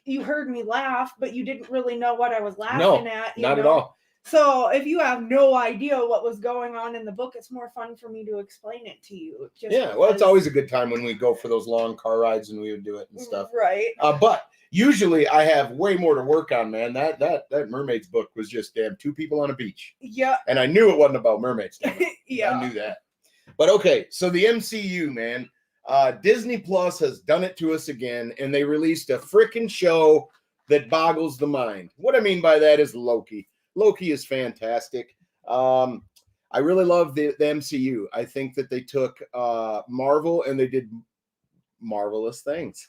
you heard me laugh, but you didn't really know what I was laughing at. Not at all. So if you have no idea what was going on in the book, it's more fun for me to explain it to you. Well, it's always a good time when we go for those long car rides and we would do it and stuff. Right. But usually I have way more to work on, man. That mermaids book was just damn two people on a beach. Yeah. And I knew it wasn't about mermaids. Yeah. I knew that. But okay, so the MCU, man. Disney Plus has done it to us again, and they released a freaking show that boggles the mind. What I mean by that is Loki. Loki is fantastic. I really love the MCU. I think that they took Marvel and they did marvelous things.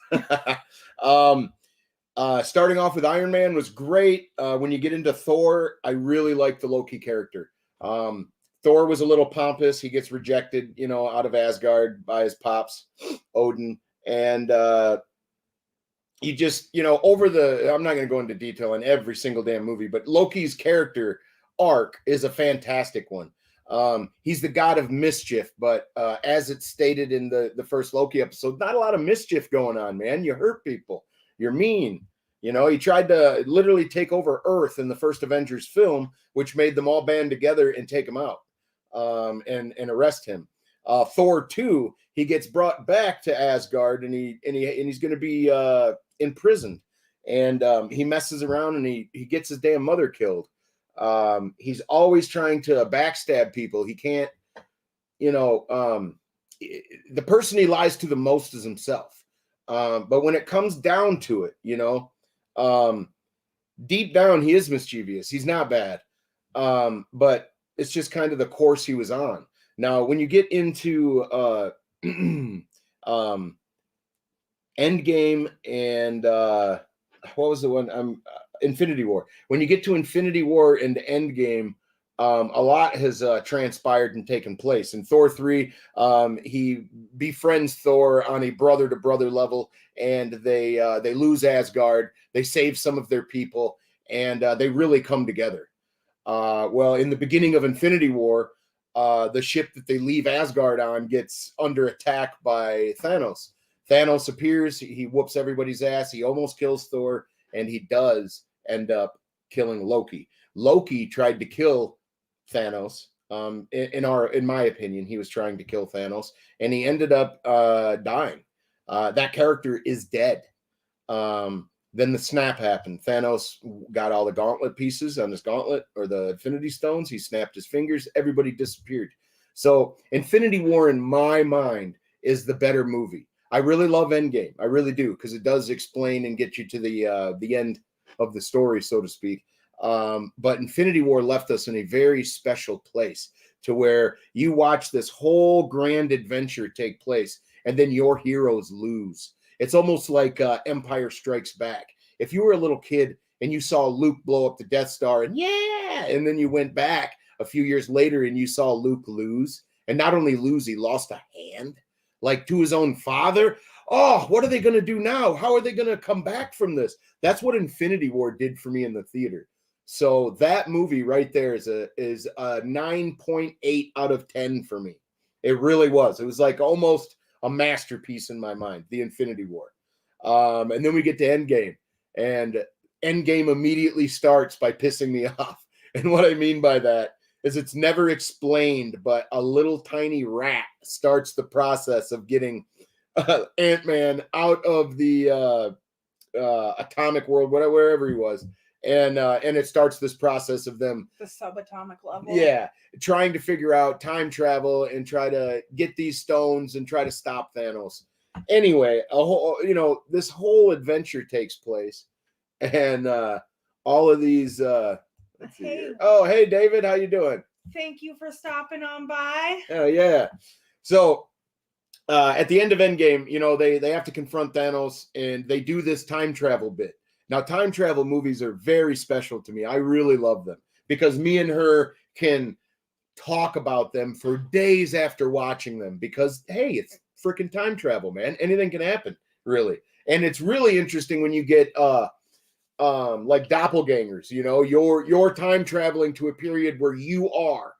Starting off with Iron Man was great. When you get into Thor, I really like the Loki character. Thor was a little pompous. He gets rejected, out of Asgard by his pops, Odin. And you just, I'm not going to go into detail on every single damn movie, but Loki's character arc is a fantastic one. He's the god of mischief, but as it's stated in the first Loki episode, not a lot of mischief going on, man. You hurt people. You're mean. He tried to literally take over Earth in the first Avengers film, which made them all band together and take him out. And arrest him. Thor 2, he gets brought back to Asgard and he's going to be imprisoned, and he messes around and he gets his damn mother killed. He's always trying to backstab people. He can't, the person he lies to the most is himself. But when it comes down to it, deep down he is mischievous. He's not bad. But it's just kind of the course he was on. Now, when you get into Endgame and what was the one? Infinity War. When you get to Infinity War and Endgame, a lot has transpired and taken place. In Thor 3, he befriends Thor on a brother-to-brother level, and they lose Asgard. They save some of their people, and they really come together. Well, in the beginning of Infinity War, the ship that they leave Asgard on gets under attack by Thanos. Thanos appears, he whoops everybody's ass, he almost kills Thor, and he does end up killing Loki. Loki tried to kill Thanos. In my opinion, he was trying to kill Thanos, and he ended up dying. That character is dead. Then the snap happened. Thanos got all the gauntlet pieces on his gauntlet, or the Infinity Stones. He snapped his fingers. Everybody disappeared. So Infinity War, in my mind, is the better movie. I really love Endgame. I really do, because it does explain and get you to the end of the story, so to speak. But Infinity War left us in a very special place, to where you watch this whole grand adventure take place, and then your heroes lose. It's almost like Empire Strikes Back. If you were a little kid and you saw Luke blow up the Death Star and then you went back a few years later and you saw Luke lose, and not only lose, he lost a hand, like to his own father. Oh, what are they going to do now? How are they going to come back from this? That's what Infinity War did for me in the theater. So that movie right there is a 9.8 out of 10 for me. It really was. It was like almost a masterpiece in my mind, the Infinity War. And then we get to Endgame, and Endgame immediately starts by pissing me off. And what I mean by that is it's never explained, but a little tiny rat starts the process of getting Ant-Man out of the atomic world, wherever he was. and it starts this process of them, the subatomic level. yeah, trying to figure out time travel and try to get these stones and try to stop Thanos. Anyway, this whole adventure takes place, and all of these. Let's see here. Oh, hey, David, how you doing? Thank you for stopping on by. Oh, yeah. So at the end of Endgame, they have to confront Thanos, and they do this time travel bit. Now, time travel movies are very special to me. I really love them because me and her can talk about them for days after watching them because, hey, it's freaking time travel, man. Anything can happen, really. And it's really interesting when you get like doppelgangers, you're time traveling to a period where you are,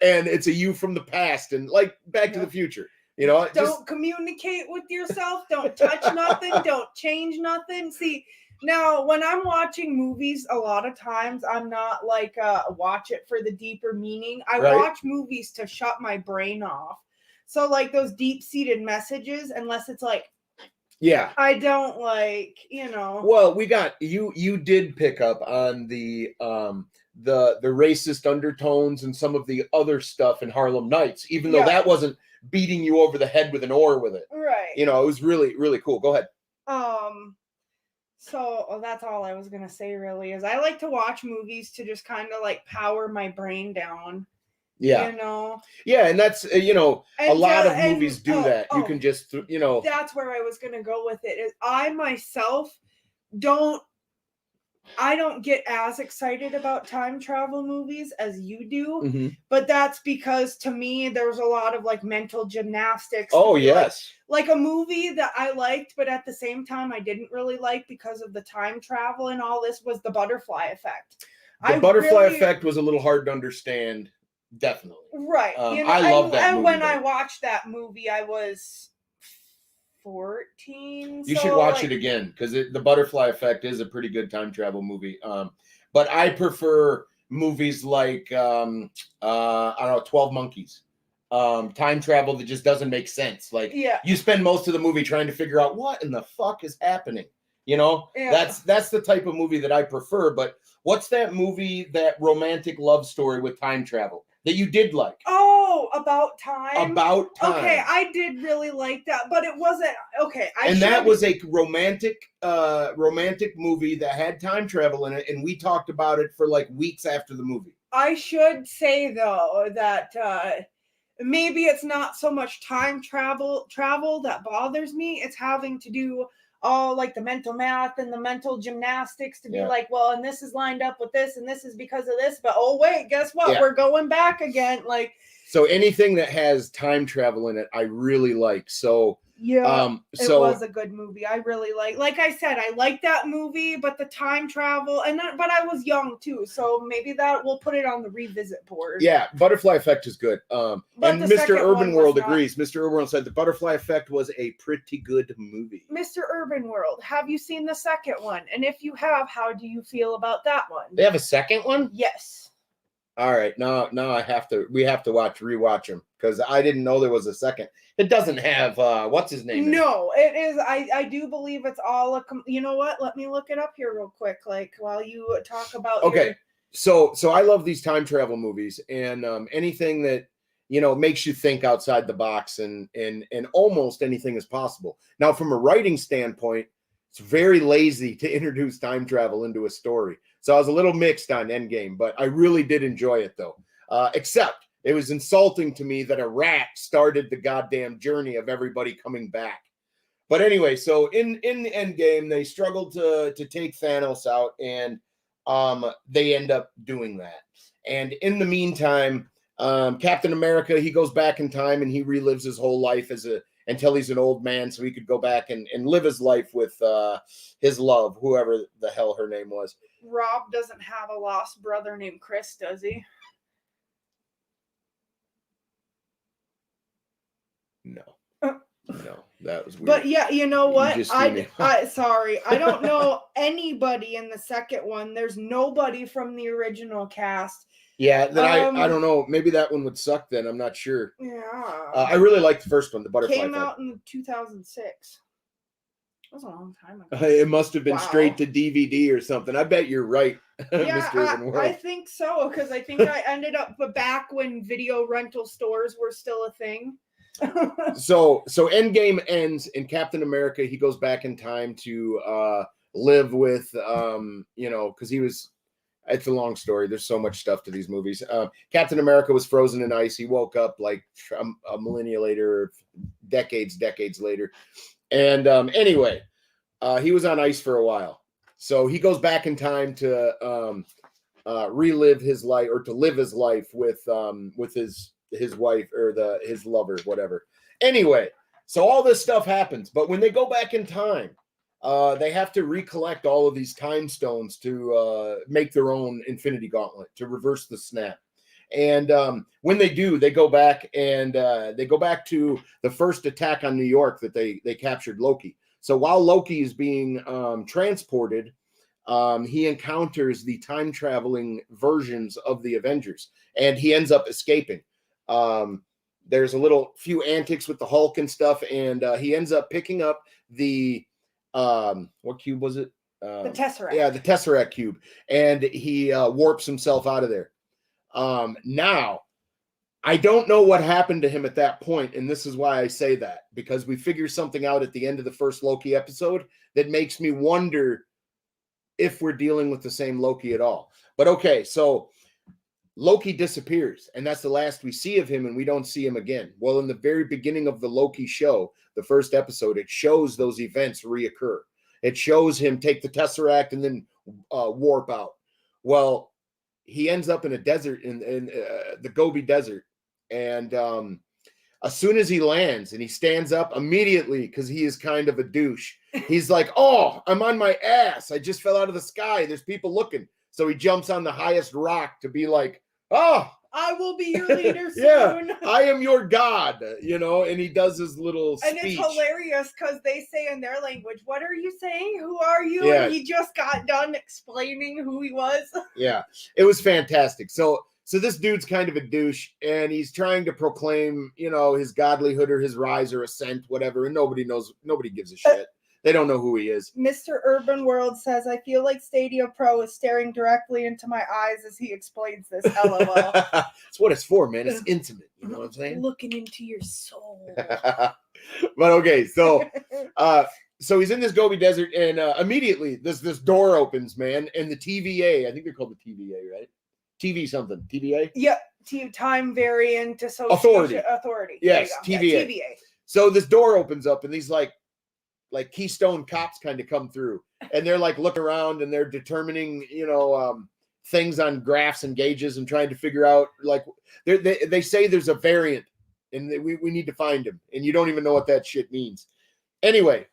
and it's a you from the past, and like Back to the Future, don't communicate with yourself, don't touch nothing, don't change nothing. See, now when I'm watching movies, a lot of times I'm not like watch it for the deeper meaning. I watch movies to shut my brain off. So like those deep-seated messages, unless it's like, yeah, I don't like, Well, we got you did pick up on the racist undertones and some of the other stuff in Harlem Nights, even though that wasn't beating you over the head with an oar with it. Right. It was really, really cool. Go ahead. So that's all I was gonna say really is I like to watch movies to just kind of like power my brain down. Yeah. Yeah, and that's a lot of movies do that. You can just That's where I was gonna go with it. Is I myself don't get as excited about time travel movies as you do, but that's because to me there's a lot of like mental gymnastics. Oh yes. Like a movie that I liked, but at the same time I didn't really like because of the time travel and all this was The Butterfly Effect. The Butterfly Effect was a little hard to understand. Definitely. Right. I love that movie. And when I watched that movie, I was 14. You should watch it again because The Butterfly Effect is a pretty good time travel movie. But I prefer movies like, I don't know, 12 Monkeys. Time travel that just doesn't make sense. Like, you spend most of the movie trying to figure out what in the fuck is happening. That's the type of movie that I prefer. But what's that movie, that romantic love story with time travel that you did like? Oh, About Time. About Time. Okay, I did really like that, but it wasn't okay. That was a romantic movie that had time travel in it, and we talked about it for like weeks after the movie. I should say though that maybe it's not so much time travel that bothers me. It's having to do all like the mental math and the mental gymnastics to be like, well, and this is lined up with this, and this is because of this. But oh wait, guess what? We're going back again. Like, so anything that has time travel in it, I really like. So it was a good movie. I really like I said, I like that movie, but the time travel but I was young too, so maybe that we'll put it on the revisit board. Yeah, Butterfly Effect is good. And Mr. Urban World agrees. Mr. Urban World said the Butterfly Effect was a pretty good movie. Mr. Urban World, have you seen the second one? And if you have, how do you feel about that one? They have a second one? Yes. All right, now we have to rewatch them because I didn't know there was a second. It doesn't have what's his name? No, it is. I do believe it's all you know what? Let me look it up here real quick, like while you talk about. Okay, so I love these time travel movies and anything that makes you think outside the box and almost anything is possible. Now, from a writing standpoint, it's very lazy to introduce time travel into a story. So I was a little mixed on Endgame, but I really did enjoy it though. Except it was insulting to me that a rat started the goddamn journey of everybody coming back. But anyway, so in the Endgame, they struggled to take Thanos out, and they end up doing that. And in the meantime, Captain America, he goes back in time and he relives his whole life until he's an old man, so he could go back and live his life with his love, whoever the hell her name was. Rob doesn't have a lost brother named Chris, does he? No, that was weird. But yeah, you know what? I sorry, I don't know anybody in the second one. There's nobody from the original cast. Yeah, I don't know. Maybe that one would suck then. I'm not sure. Yeah. I really liked the first one, The Butterfly Effect. Came out in 2006. was a long time ago. It must have been Wow. straight to DVD or something. I bet you're right, Yeah, Mr. Urban World. I think so, because I think I ended up back when video rental stores were still a thing. So Endgame ends, and Captain America, he goes back in time to live with because he was. It's a long story. There's so much stuff to these movies. Captain America was frozen in ice. He woke up like a millennia later, decades later. And anyway, he was on ice for a while. So he goes back in time to relive his life, or to live his life with his wife, or his lover, whatever. Anyway, so all this stuff happens. But when they go back in time, they have to recollect all of these time stones to make their own Infinity Gauntlet, to reverse the snap. And when they do, they go back to the first attack on New York that they captured Loki. So while Loki is being transported, he encounters the time traveling versions of the Avengers, and he ends up escaping. There's a few antics with the Hulk and stuff, and he ends up picking up the what cube was it? The Tesseract. Yeah, the Tesseract cube, and he warps himself out of there. Now, I don't know what happened to him at that point, and this is why I say that, because we figure something out at the end of the first Loki episode that makes me wonder if we're dealing with the same Loki at all. But okay, so Loki disappears, and that's the last we see of him, and we don't see him again. Well, in the very beginning of the Loki show, the first episode, it shows those events reoccur. It shows him take the Tesseract and then warp out. Well, he ends up in a desert, in the Gobi Desert, and as soon as he lands and he stands up immediately, because he is kind of a douche, he's like, "Oh, I'm on my ass. I just fell out of the sky. There's people looking." So he jumps on the highest rock to be like, "Oh, I will be your leader soon." Yeah, I am your god, and he does his little speech. And it's hilarious because they say in their language, "What are you saying? Who are you?" Yeah. And he just got done explaining who he was. Yeah, it was fantastic. So this dude's kind of a douche, and he's trying to proclaim, his godlyhood or his rise or ascent, whatever, and nobody gives a shit. They don't know who he is. Mr. Urban World says, "I feel like Stadia Pro is staring directly into my eyes as he explains this." LOL. That's what it's for, man. It's intimate. You know what I'm saying? Looking into your soul. But okay, so he's in this Gobi Desert, and immediately this door opens, man, and the TVA, I think they're called the TVA, right? TV something. TVA? Yep. Time Variant Association. Authority. Yes, TVA. Yeah, TVA. So this door opens up, and these like Keystone cops kind of come through, and they're like looking around, and they're determining, things on graphs and gauges, and trying to figure out, like, they say there's a variant, and we need to find him, and you don't even know what that shit means. Anyway,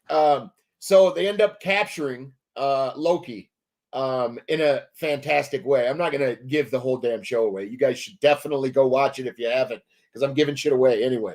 so they end up capturing Loki in a fantastic way. I'm not going to give the whole damn show away. You guys should definitely go watch it if you haven't, because I'm giving shit away anyway.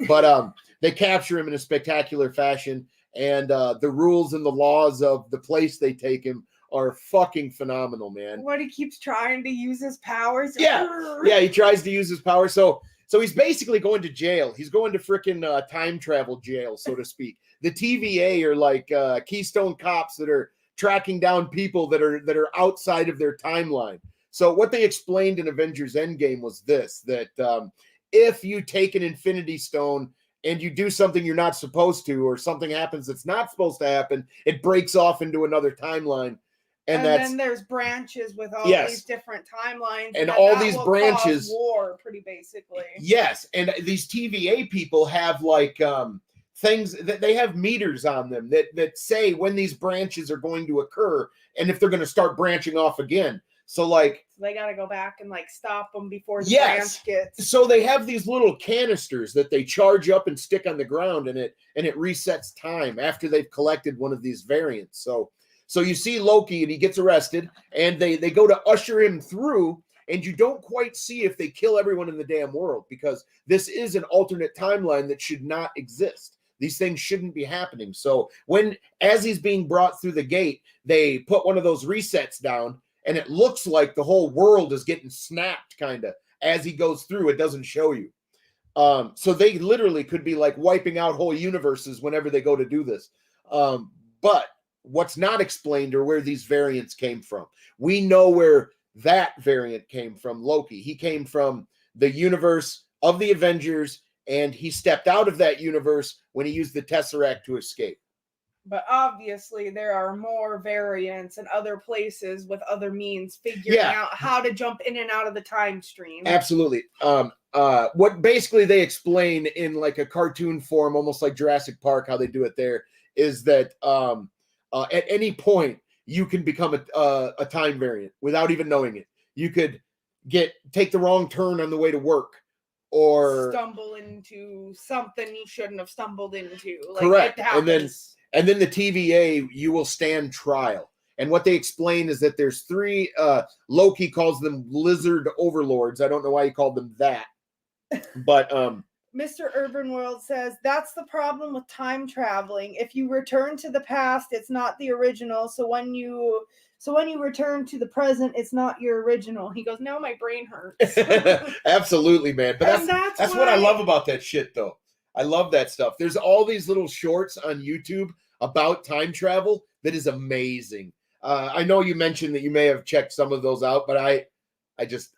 But they capture him in a spectacular fashion, and the rules and the laws of the place they take him are fucking phenomenal, man. What, he keeps trying to use his powers? Yeah, he tries to use his power. So he's basically going to jail. He's going to frickin' time travel jail, so to speak. The TVA are like Keystone cops that are tracking down people that are outside of their timeline. So what they explained in Avengers Endgame was this, that if you take an Infinity Stone and you do something you're not supposed to, or something happens that's not supposed to happen, it breaks off into another timeline. And then there's branches with all these different timelines. And all these branches. War, pretty basically. Yes. And these TVA people have like things that they have meters on them that say when these branches are going to occur and if they're going to start branching off again. So like they got to go back and like stop them before the branch gets. So they have these little canisters that they charge up and stick on the ground, and it resets time after they've collected one of these variants. So you see Loki, and he gets arrested, and they go to usher him through, and you don't quite see if they kill everyone in the damn world, because this is an alternate timeline that should not exist. These things shouldn't be happening. So as he's being brought through the gate, they put one of those resets down, and it looks like the whole world is getting snapped, kind of. As he goes through, it doesn't show you. So they literally could be like wiping out whole universes whenever they go to do this. But what's not explained are where these variants came from. We know where that variant came from, Loki. He came from the universe of the Avengers, and he stepped out of that universe when he used the Tesseract to escape. But obviously, there are more variants in other places with other means figuring out how to jump in and out of the time stream. Absolutely. What basically they explain in like a cartoon form, almost like Jurassic Park, how they do it there, is that at any point you can become a time variant without even knowing it. You could take the wrong turn on the way to work, or stumble into something you shouldn't have stumbled into. Like, correct. It happens. And then the TVA, you will stand trial. And what they explain is that there's three, Loki calls them lizard overlords. I don't know why he called them that. But Mr. Urban World says, that's the problem with time traveling. If you return to the past, it's not the original. So when you return to the present, it's not your original. He goes, no, my brain hurts. Absolutely, man. But that's what I love about that shit, though. I love that stuff. There's all these little shorts on YouTube about time travel that is amazing. I know you mentioned that you may have checked some of those out, but I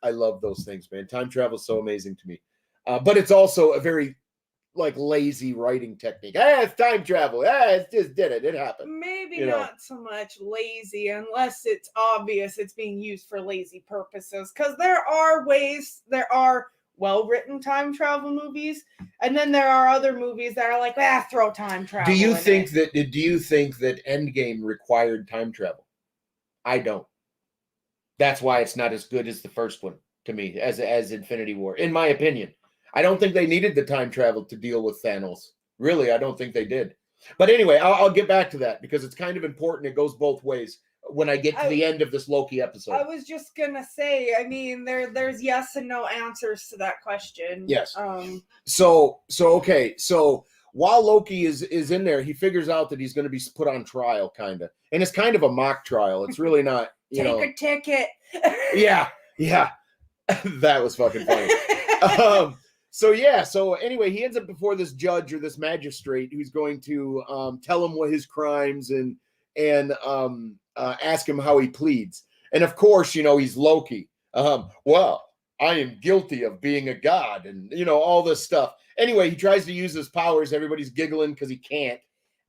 love those things, man. Time travel is so amazing to me. But it's also a very like lazy writing technique. It's time travel. It just did it. It happened. Maybe not so much lazy, unless it's obvious it's being used for lazy purposes. Because there are well-written time travel movies, and then there are other movies that are like, throw time travel. Do you think that Endgame required time travel? I don't. That's why it's not as good as the first one to me, as Infinity War, in my opinion. I don't think they needed the time travel to deal with Thanos. Really, I don't think they did. But anyway, I'll get back to that because it's kind of important. It goes both ways when I get to the end of this Loki episode. I was just gonna say, I mean, there's yes and no answers to that question. Yes. So while Loki is in there, he figures out that he's going to be put on trial, kind of, and it's kind of a mock trial. It's really not. Take a ticket. Yeah. That was fucking funny. So anyway, he ends up before this judge or this magistrate who's going to tell him what his crimes and ask him how he pleads. And of course, he's Loki. Well, I am guilty of being a god and, all this stuff. Anyway, he tries to use his powers. Everybody's giggling because he can't.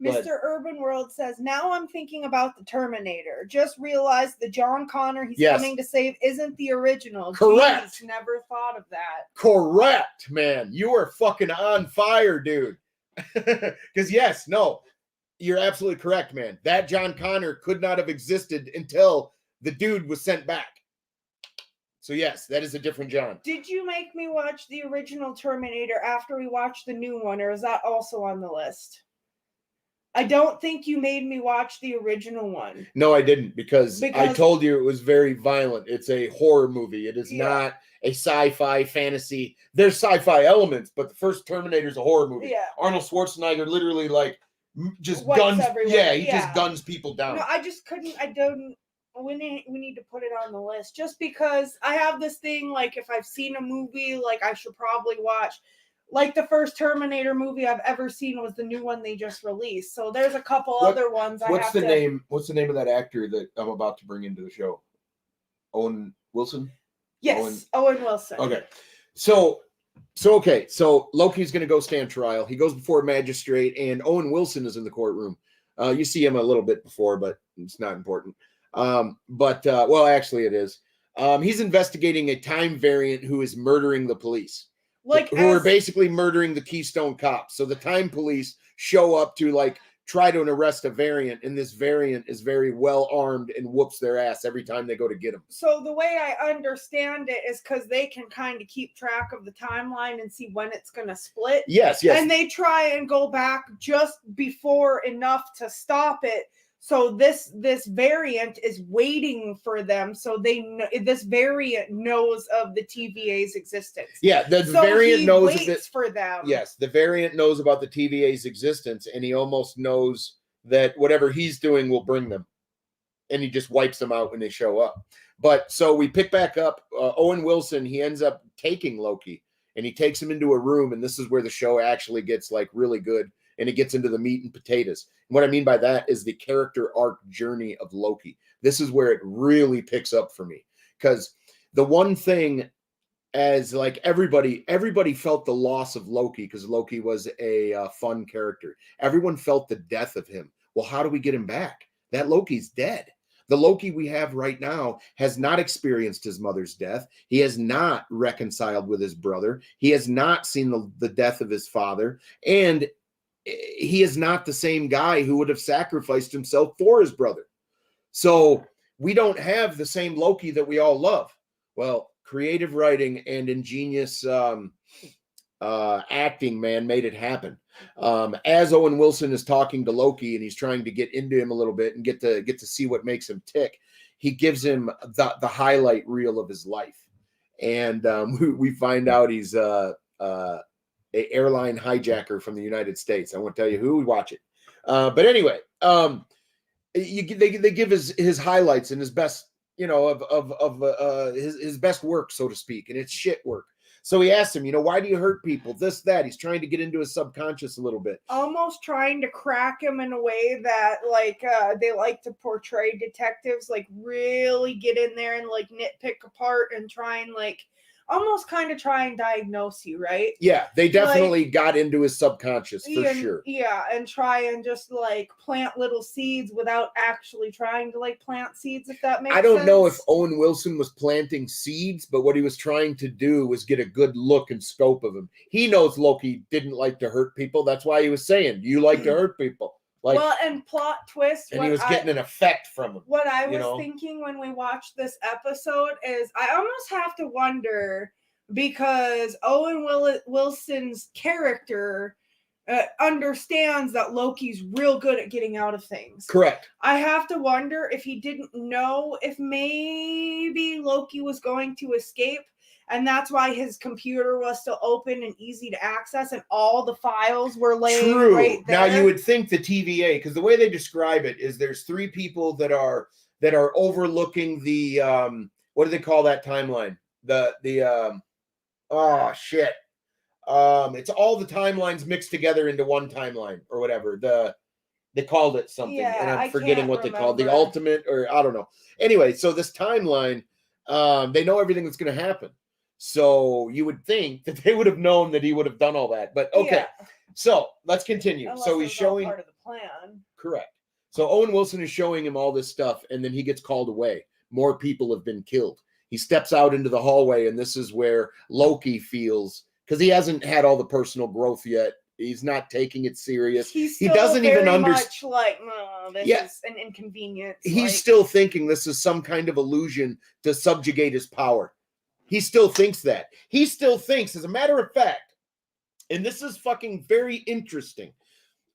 Mr. Urban World says, now I'm thinking about the Terminator. Just realized the John Connor he's coming to save isn't the original. Correct. Jeez, never thought of that. Correct, man. You are fucking on fire, dude. Because you're absolutely correct, man. That John Connor could not have existed until the dude was sent back. So yes, that is a different John. Did you make me watch the original Terminator after we watched the new one, or is that also on the list? I don't think you made me watch the original one. No, I didn't, because I told you it was very violent. It's a horror movie. It is not a sci-fi fantasy. There's sci-fi elements, but the first Terminator is a horror movie. Yeah. Arnold Schwarzenegger literally just Wipes guns. everyone. Yeah, he just guns people down. No, I just couldn't. I don't. We need to put it on the list just because I have this thing. Like, if I've seen a movie, like I should probably watch. Like, the first Terminator movie I've ever seen was the new one they just released. So there's a couple other ones. What's the name of that actor that I'm about to bring into the show? Owen Wilson? Yes, Owen Wilson. Okay. So Loki's going to go stand trial. He goes before a magistrate, and Owen Wilson is in the courtroom. You see him a little bit before, but it's not important. Well, actually it is. He's investigating a time variant who is murdering the police. Who are basically murdering the Keystone Cops. So the time police show up to try to arrest a variant, and this variant is very well armed and whoops their ass every time they go to get them. So the way I understand it is because they can kind of keep track of the timeline and see when it's going to split. Yes. And they try and go back just before enough to stop it. So this variant is waiting for them. So this variant knows of the TVA's existence. Yeah, the variant knows waits for them. Yes, the variant knows about the TVA's existence, and he almost knows that whatever he's doing will bring them, and he just wipes them out when they show up. But so we pick back up. Owen Wilson, he ends up taking Loki, and he takes him into a room, and this is where the show actually gets really good. and it gets into the meat and potatoes. And what I mean by that is the character arc journey of Loki. This is where it really picks up for me, because the one thing, as like everybody felt the loss of Loki, because Loki was a fun character. Everyone felt the death of him. Well, how do we get him back? That Loki's dead. The Loki we have right now has not experienced his mother's death. He has not reconciled with his brother. He has not seen the death of his father. And he is not the same guy who would have sacrificed himself for his brother. So we don't have the same Loki that we all love. Well, creative writing and ingenious acting, man, made it happen. As Owen Wilson is talking to Loki and he's trying to get into him a little bit and get to see what makes him tick, he gives him the highlight reel of his life, and we find out he's a airline hijacker from the United States. I won't tell you who. Watch it, but anyway, they give his highlights and his best, of his best work, so to speak, and it's shit work. So he asks him, why do you hurt people? This, that. He's trying to get into his subconscious a little bit. Almost trying to crack him in a way that, they like to portray detectives, really get in there and, nitpick apart and try and, almost kind of try and diagnose you, right? Yeah, they definitely got into his subconscious for sure. Yeah, and try and just plant little seeds without actually trying to plant seeds, if that makes sense. I don't know if Owen Wilson was planting seeds, but what he was trying to do was get a good look and scope of him. He knows Loki didn't like to hurt people. That's why he was saying, you like to hurt people. And plot twist. And he was getting an effect from him. What I was thinking when we watched this episode is I almost have to wonder, because Owen Wilson's character understands that Loki's real good at getting out of things. Correct. I have to wonder if he didn't know if maybe Loki was going to escape, and that's why his computer was still open and easy to access, and all the files were laying right there. Now you would think the TVA, because the way they describe it is there's three people that are overlooking the what do they call that timeline? It's all the timelines mixed together into one timeline or whatever. They called it something, and I'm forgetting what they called the ultimate, or I don't know. Anyway, so this timeline, they know everything that's going to happen. So you would think that they would have known that he would have done all that. But okay, So let's continue. Unless so he's showing part of the plan. Correct. So Owen Wilson is showing him all this stuff, and then he gets called away. More people have been killed. He steps out into the hallway, and this is where Loki feels, because he hasn't had all the personal growth yet. He's not taking it serious. He doesn't even understand. This is an inconvenience. He's still thinking this is some kind of illusion to subjugate his power. He still thinks that. He still thinks, as a matter of fact, and this is fucking very interesting,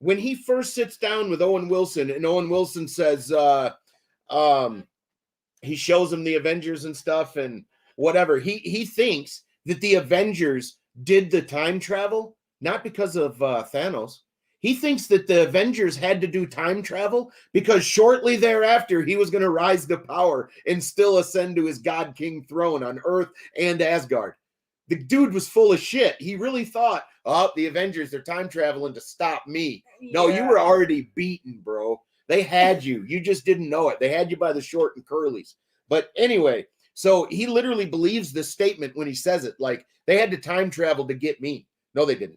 when he first sits down with Owen Wilson, and Owen Wilson says, he shows him the Avengers and stuff and whatever, he thinks that the Avengers did the time travel, not because of Thanos. He thinks that the Avengers had to do time travel because shortly thereafter, he was going to rise to power and still ascend to his God King throne on Earth and Asgard. The dude was full of shit. He really thought, the Avengers, they're time traveling to stop me. Yeah. No, you were already beaten, bro. They had you. You just didn't know it. They had you by the short and curlies. But anyway, so he literally believes this statement when he says it, they had to time travel to get me. No, they didn't.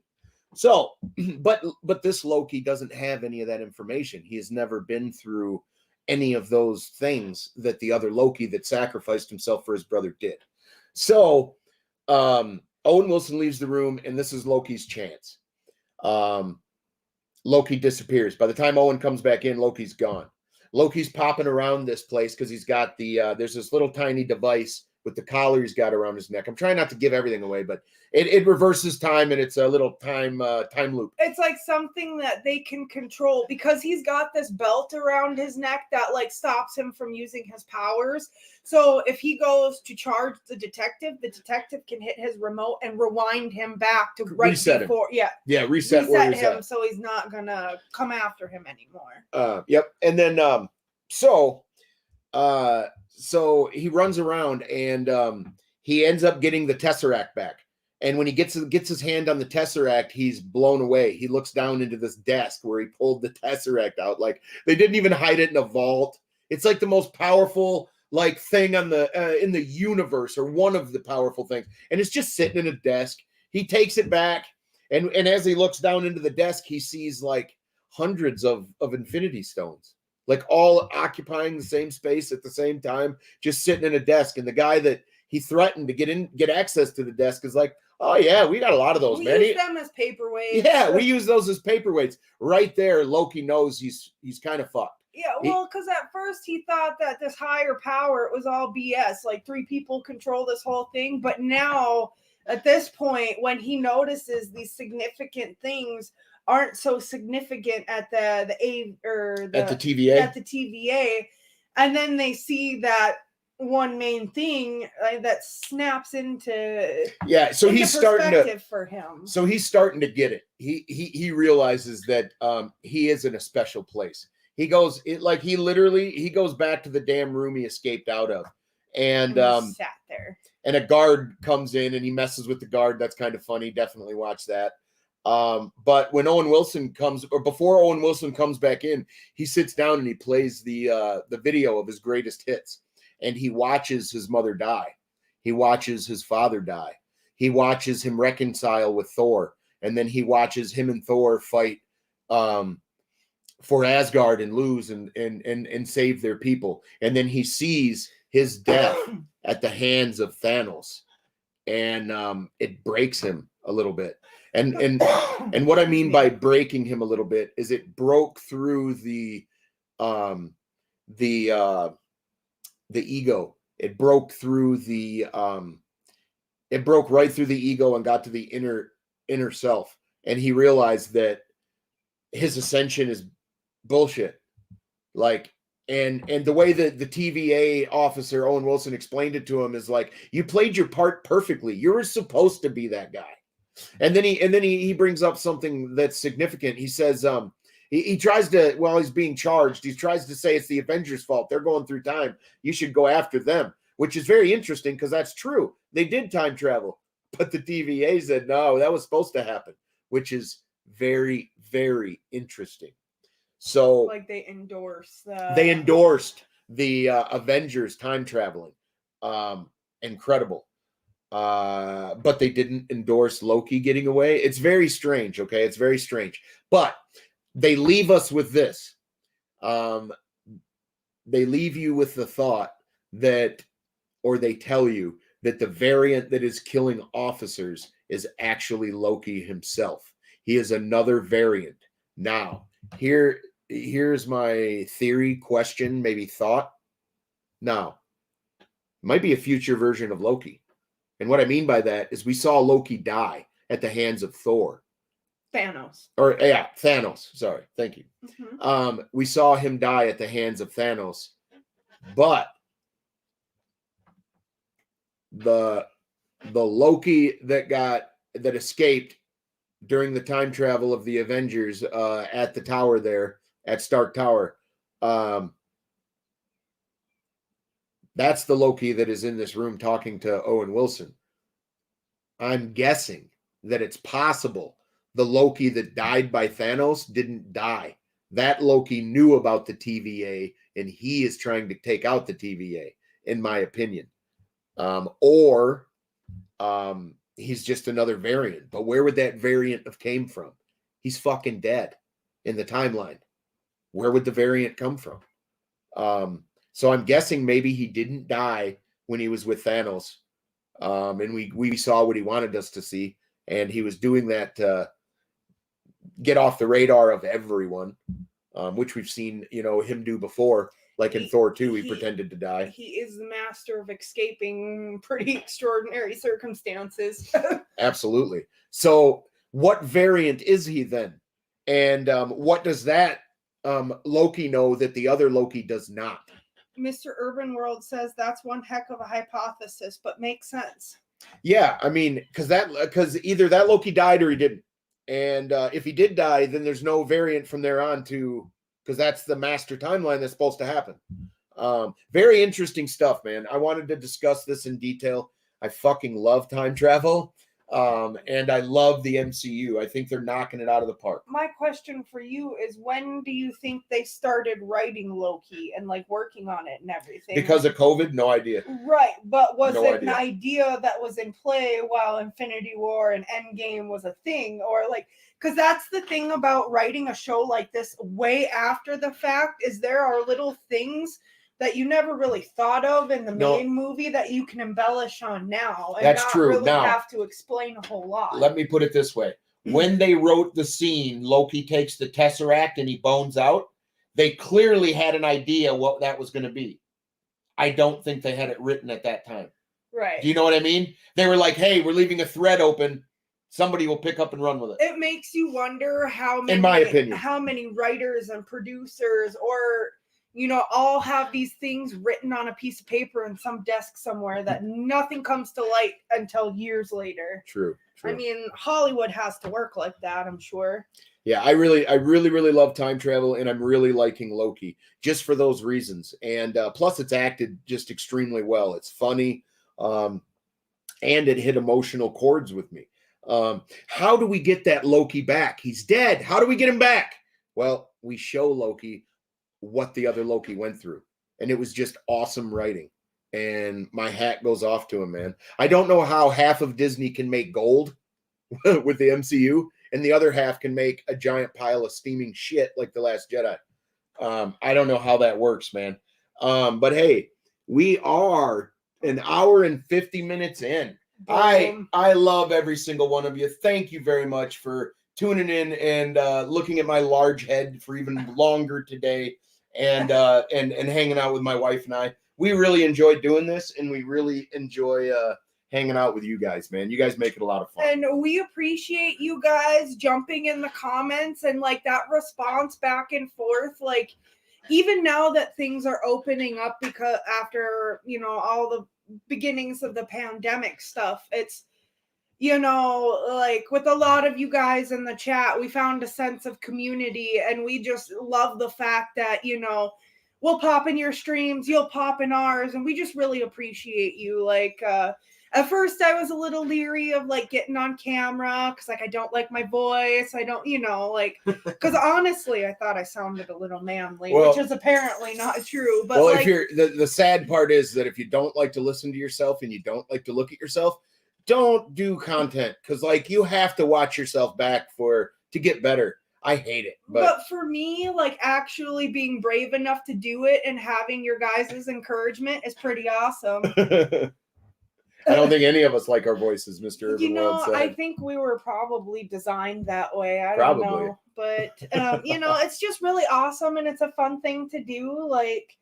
So, but this Loki doesn't have any of that information. He has never been through any of those things that the other Loki that sacrificed himself for his brother did. So, Owen Wilson leaves the room, and this is Loki's chance. Loki disappears. By the time Owen comes back in, Loki's gone. Loki's popping around this place because he's got there's this little tiny device with the collar he's got around his neck. I'm trying not to give everything away, but it reverses time, and it's a little time loop. It's like something that they can control because he's got this belt around his neck that stops him from using his powers. So if he goes to charge the detective can hit his remote and rewind him back to right reset before. Him. Yeah, reset where he's him at. So he's not gonna come after him anymore. Yep. And then so he runs around, and he ends up getting the Tesseract back. And when he gets his hand on the Tesseract, he's blown away. He looks down into this desk where he pulled the Tesseract out. Like, they didn't even hide it in a vault. It's like the most powerful like thing on the in the universe, or one of the powerful things. And it's just sitting in a desk. He takes it back, and as he looks down into the desk, he sees like hundreds of Infinity Stones, like all occupying the same space at the same time, just sitting in a desk. And the guy that he threatened to get access to the desk is like, oh yeah, we got a lot of those, man. We use them as paperweights. Yeah, we use those as paperweights. Right there, Loki knows he's kind of fucked. Yeah, well, because at first he thought that this higher power, it was all BS. Like 3 people control this whole thing. But now, at this point, when he notices these significant things aren't so significant at the TVA, and then they see that one main thing that snaps into so he's starting to for him. So he's starting to get it. He realizes that he is in a special place. He goes he goes back to the damn room he escaped out of, and sat there. And a guard comes in and he messes with the guard. That's kind of funny. Definitely watch that. But when Owen Wilson comes, or before Owen Wilson comes back in, he sits down and he plays the video of his greatest hits. And he watches his mother die. He watches his father die. He watches him reconcile with Thor. And then he watches him and Thor fight for Asgard and lose and save their people. And then he sees his death at the hands of Thanos. And it breaks him a little bit. And what I mean by breaking him a little bit is it broke through the ego. It broke through it broke right through the ego and got to the inner self. And he realized that his ascension is bullshit. Like, and the way that the TVA officer, Owen Wilson, explained it to him is like, you played your part perfectly. You were supposed to be that guy. And then he brings up something that's significant. He says, he tries to, while he's being charged, he tries to say it's the Avengers' fault. They're going through time. You should go after them, which is very interesting because that's true. They did time travel, but the TVA said, no, that was supposed to happen, which is very, very interesting. So like they endorsed the Avengers time traveling. Incredible. But they didn't endorse Loki getting away. It's very strange. Okay. It's very strange, but they leave us with this. They leave you with the thought that, or they tell you that the variant that is killing officers is actually Loki himself. He is another variant. Now, here's my theory, question, maybe thought. Now, might be a future version of Loki. And what I mean by that is we saw Loki die at the hands of Thor. Thanos. Sorry. Thank you. Mm-hmm. We saw him die at the hands of Thanos. But the Loki that escaped during the time travel of the Avengers at the tower there, at Stark Tower, that's the Loki that is in this room talking to Owen Wilson. I'm guessing that it's possible the Loki that died by Thanos didn't die. That Loki knew about the TVA, and he is trying to take out the TVA, in my opinion. Or he's just another variant. But where would that variant have came from? He's fucking dead in the timeline. Where would the variant come from? So I'm guessing maybe he didn't die when he was with Thanos. And we saw what he wanted us to see. And he was doing that to get off the radar of everyone, which we've seen, him do before. Like in Thor 2, he pretended to die. He is the master of escaping pretty extraordinary circumstances. Absolutely. So what variant is he then? And what does that Loki know that the other Loki does not? Mr. Urban World says that's one heck of a hypothesis, but makes sense. Yeah, I mean, because either that Loki died or he didn't. And if he did die, then there's no variant from there on to, because that's the master timeline that's supposed to happen. Very interesting stuff, man. I wanted to discuss this in detail. I fucking love time travel. And I love the MCU. I think they're knocking it out of the park. My question for you is, when do you think they started writing Loki and like working on it and everything? Because of COVID, no idea. Right, but was No it an idea. idea that was in play while Infinity War and Endgame was a thing? Or like, because that's the thing about writing a show like this way after the fact, is there are little things that you never really thought of in the main movie that you can embellish on now and That's not true. really Now, have to explain a whole lot. Let me put it this way. When they wrote the scene, Loki takes the Tesseract and he bones out, they clearly had an idea what that was going to be. I don't think they had it written at that time. Right. Do you know what I mean? They were like, hey, we're leaving a thread open. Somebody will pick up and run with it. It makes you wonder how many, in my opinion, how many writers and producers or, you know, all have these things written on a piece of paper in some desk somewhere that nothing comes to light until years later. True. I mean, Hollywood has to work like that, I'm sure. Yeah, I really love time travel, and I'm really liking Loki just for those reasons. And plus, it's acted just extremely well. It's funny, and it hit emotional chords with me. How do we get that Loki back? He's dead. How do we get him back? Well, we show Loki what the other Loki went through, and it was just awesome writing. And my hat goes off to him, man. I don't know how half of Disney can make gold with the MCU, and the other half can make a giant pile of steaming shit like The Last Jedi. I don't know how that works, man. But hey, we are an hour and 50 minutes in. I love every single one of you. Thank you very much for tuning in and looking at my large head for even longer today, and hanging out with my wife and I. We really enjoy doing this, and we really enjoy hanging out with you guys, man. You guys make it a lot of fun. And we appreciate you guys jumping in the comments and like that response back and forth. Like, even now that things are opening up, because after, you know, all the beginnings of the pandemic stuff, it's, you know, like with a lot of you guys in the chat, we found a sense of community, and we just love the fact that, you know, we'll pop in your streams, you'll pop in ours, and we just really appreciate you. Like, at first I was a little leery of like getting on camera because like I don't like my voice. I don't, you know, like, because honestly I thought I sounded a little manly, which is apparently not true. But well, like, if you're the sad part is that if you don't like to listen to yourself and you don't like to look at yourself, don't do content, because like you have to watch yourself back to get better. I hate it. But for me, like actually being brave enough to do it and having your guys' encouragement is pretty awesome. I don't think any of us like our voices, Mr. You know, said. I think we were probably designed that way. I don't know. But, you know, it's just really awesome, and it's a fun thing to do. Like,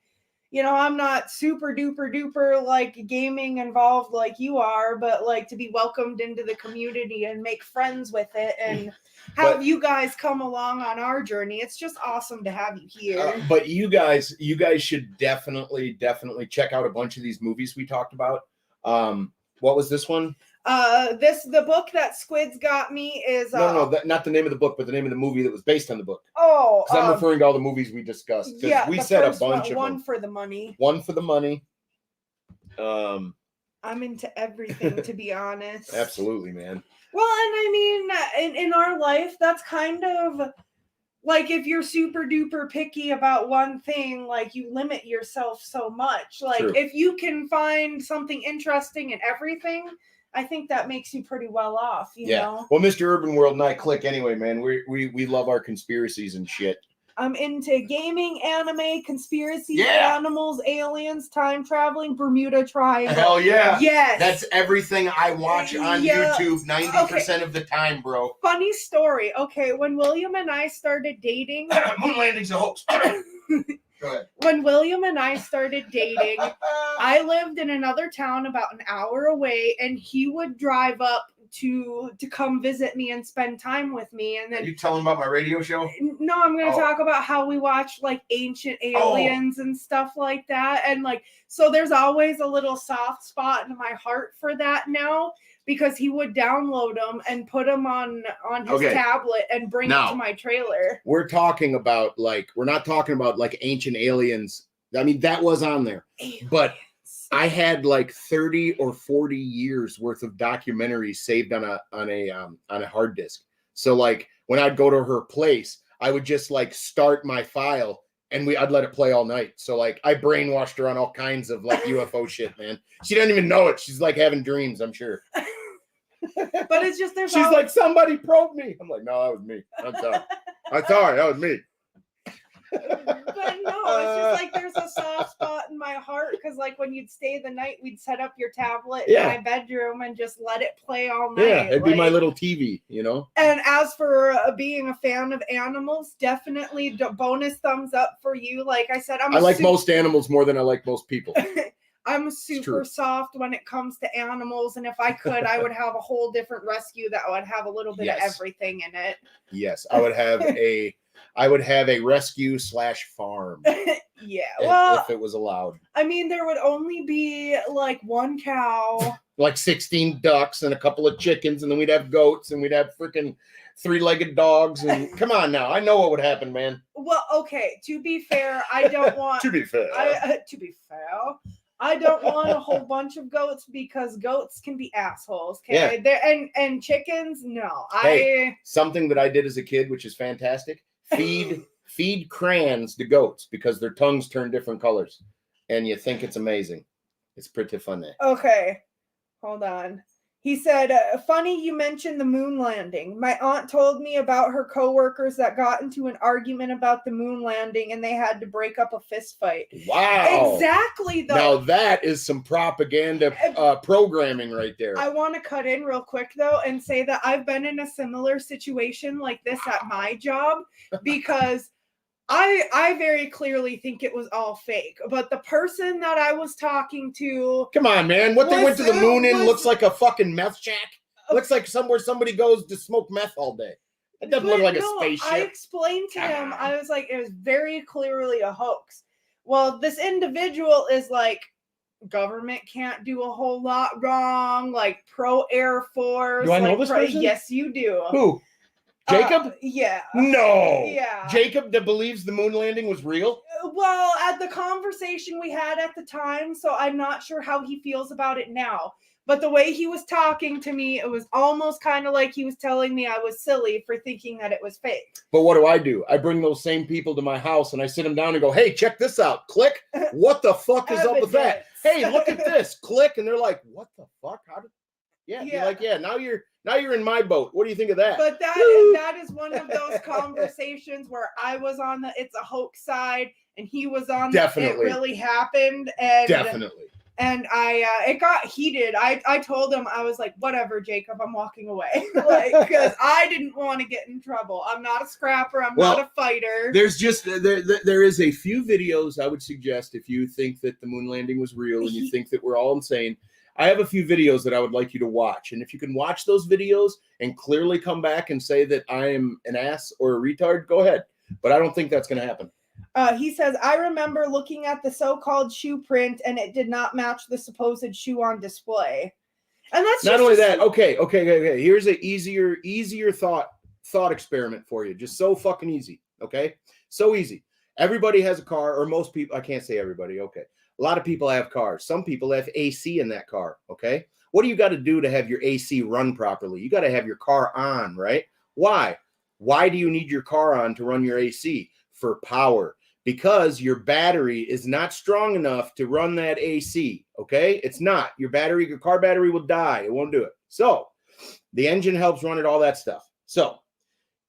you know, I'm not super duper duper like gaming involved like you are, but like to be welcomed into the community and make friends with it and have you guys come along on our journey. It's just awesome to have you here. But you guys should definitely check out a bunch of these movies we talked about. What was this one? The book that Squids got me is no, not the name of the book, but the name of the movie that was based on the book. Oh, because I'm referring to all the movies we discussed. Yeah, we said a bunch of one them. for the money. One for the money. I'm into everything, to be honest. Absolutely, man. Well, and I mean, in our life, that's kind of like if you're super duper picky about one thing, like you limit yourself so much. Like True. If you can find something interesting in everything, I think that makes you pretty well off, you know? Well, Mr. Urban World and I click anyway, man. We love our conspiracies and shit. I'm into gaming, anime, conspiracies, animals, aliens, time traveling, Bermuda Triangle. Hell yeah. Yes. That's everything I watch on YouTube 90% of the time, bro. Funny story. Okay, when William and I started dating. Moon landing's a hoax. Go ahead. When William and I started dating, I lived in another town about an hour away, and he would drive up to come visit me and spend time with me. And then you telling about my radio show? No, I'm going to talk about how we watch like ancient aliens and stuff like that. And like, so there's always a little soft spot in my heart for that now, because he would download them and put them on his tablet and bring it to my trailer. We're talking about we're not talking about like ancient aliens. I mean, that was on there, but I had like 30 or 40 years worth of documentaries saved on a hard disk. So like when I'd go to her place, I would just like start my file and I'd let it play all night. So like I brainwashed her on all kinds of like UFO shit, man. She doesn't even know it. She's like having dreams, I'm sure. But it's just she's like, somebody probed me. I'm like, no, that was me. I'm sorry, that was me. But no, it's just like there's a soft spot in my heart because like when you'd stay the night, we'd set up your tablet in my bedroom and just let it play all night. Yeah, it'd be my little TV, you know. And as for being a fan of animals, definitely bonus thumbs up for you. Like I said, I like most animals more than I like most people. I'm super soft when it comes to animals, and if I could, I would have a whole different rescue that would have a little bit of everything in it. Yes, I would have a rescue / farm. Yeah, well, if it was allowed. I mean, there would only be like one cow, like 16 ducks, and a couple of chickens, and then we'd have goats, and we'd have freaking 3-legged dogs. And come on now, I know what would happen, man. Well, okay. To be fair, I don't want. To be fair, I don't want a whole bunch of goats because goats can be assholes. Okay, and chickens, no. Hey, something that I did as a kid, which is fantastic. Feed crayons to goats because their tongues turn different colors, and you think it's amazing. It's pretty funny. Okay, hold on. He said, funny you mentioned the moon landing. My aunt told me about her coworkers that got into an argument about the moon landing and they had to break up a fist fight. Wow. Exactly, though. Now that is some propaganda programming right there. I want to cut in real quick, though, and say that I've been in a similar situation like this at my job because I very clearly think it was all fake, but the person that I was talking to... Come on, man. What they went to the moon in looks like a fucking meth shack. Looks like somewhere somebody goes to smoke meth all day. It doesn't look like a spaceship. I explained to him, I was like, it was very clearly a hoax. Well, this individual is like, government can't do a whole lot wrong, like pro-Air Force. Do I know this person? Yes, you do. Who? Jacob? Yeah. No. Yeah. Jacob that believes the moon landing was real? Well, at the conversation we had at the time, so I'm not sure how he feels about it now. But the way he was talking to me, it was almost kind of like he was telling me I was silly for thinking that it was fake. But what do? I bring those same people to my house and I sit them down and go, hey, check this out. Click. What the fuck is up with that? Hey, look at this. Click. And they're like, what the fuck? How did... Yeah. You're like, yeah, now you're in my boat. What do you think of that? But that is one of those conversations where I was on the it's a hoax side and he was on the it really happened. And definitely. And it got heated. I told him, I was like, whatever, Jacob, I'm walking away. Like, because I didn't want to get in trouble. I'm not a scrapper. I'm not a fighter. There's just, there is a few videos I would suggest if you think that the moon landing was real and you think that we're all insane. I have a few videos that I would like you to watch. And if you can watch those videos and clearly come back and say that I am an ass or a retard, go ahead. But I don't think that's going to happen. He says, I remember looking at the so-called shoe print and it did not match the supposed shoe on display. And that's not only that. Okay. Here's an easier thought experiment for you. Just so fucking easy. Okay. So easy. Everybody has a car, or most people. I can't say everybody. Okay. A lot of people have cars. Some people have AC in that car. Okay. What do you got to do to have your AC run properly? You got to have your car on, right? Why? Why do you need your car on to run your AC? For power. Because your battery is not strong enough to run that AC. Okay. It's not. Your car battery will die. It won't do it. So the engine helps run it, all that stuff. So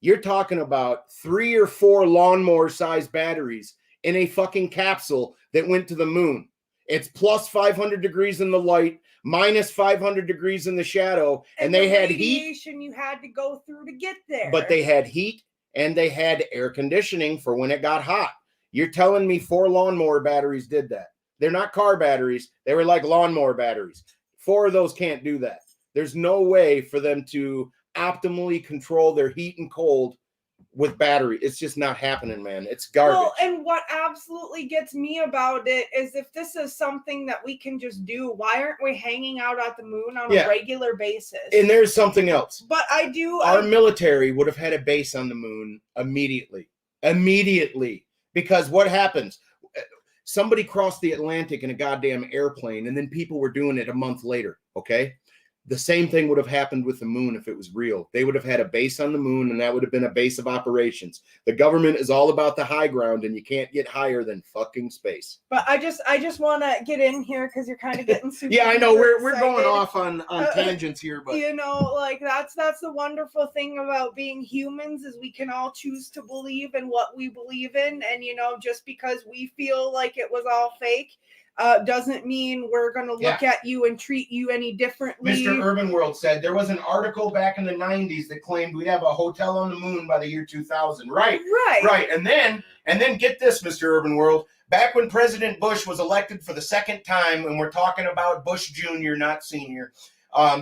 you're talking about 3 or 4 lawnmower sized batteries in a fucking capsule that went to the moon. It's plus 500 degrees in the light, minus 500 degrees in the shadow, and they had heat. You had to go through to get there. But they had heat and they had air conditioning for when it got hot. You're telling me 4 lawnmower batteries did that? They're not car batteries. They were like lawnmower batteries. 4 of those can't do that. There's no way for them to optimally control their heat and cold with battery. It's just not happening, man. It's garbage. Well, and what absolutely gets me about it is if this is something that we can just do, why aren't we hanging out at the moon on a regular basis? And there's something else. But our military would have had a base on the moon immediately. Because what happens? somebody crossed the Atlantic in a goddamn airplane, and then people were doing it a month later. Okay. The same thing would have happened with the moon if it was real. They would have had a base on the moon, and that would have been a base of operations. The government is all about the high ground, and you can't get higher than fucking space. But I just want to get in here because you're kind of getting super. Yeah, I know we're going excited. off on tangents here, but you know, like that's the wonderful thing about being humans is we can all choose to believe in what we believe in, and you know, just because we feel like it was all fake. Doesn't mean we're going to look at you and treat you any differently. Mr. Urban World said there was an article back in the 90s that claimed we'd have a hotel on the moon by the year 2000. Right. And then get this, Mr. Urban World. Back when President Bush was elected for the second time, and we're talking about Bush Jr., not Senior,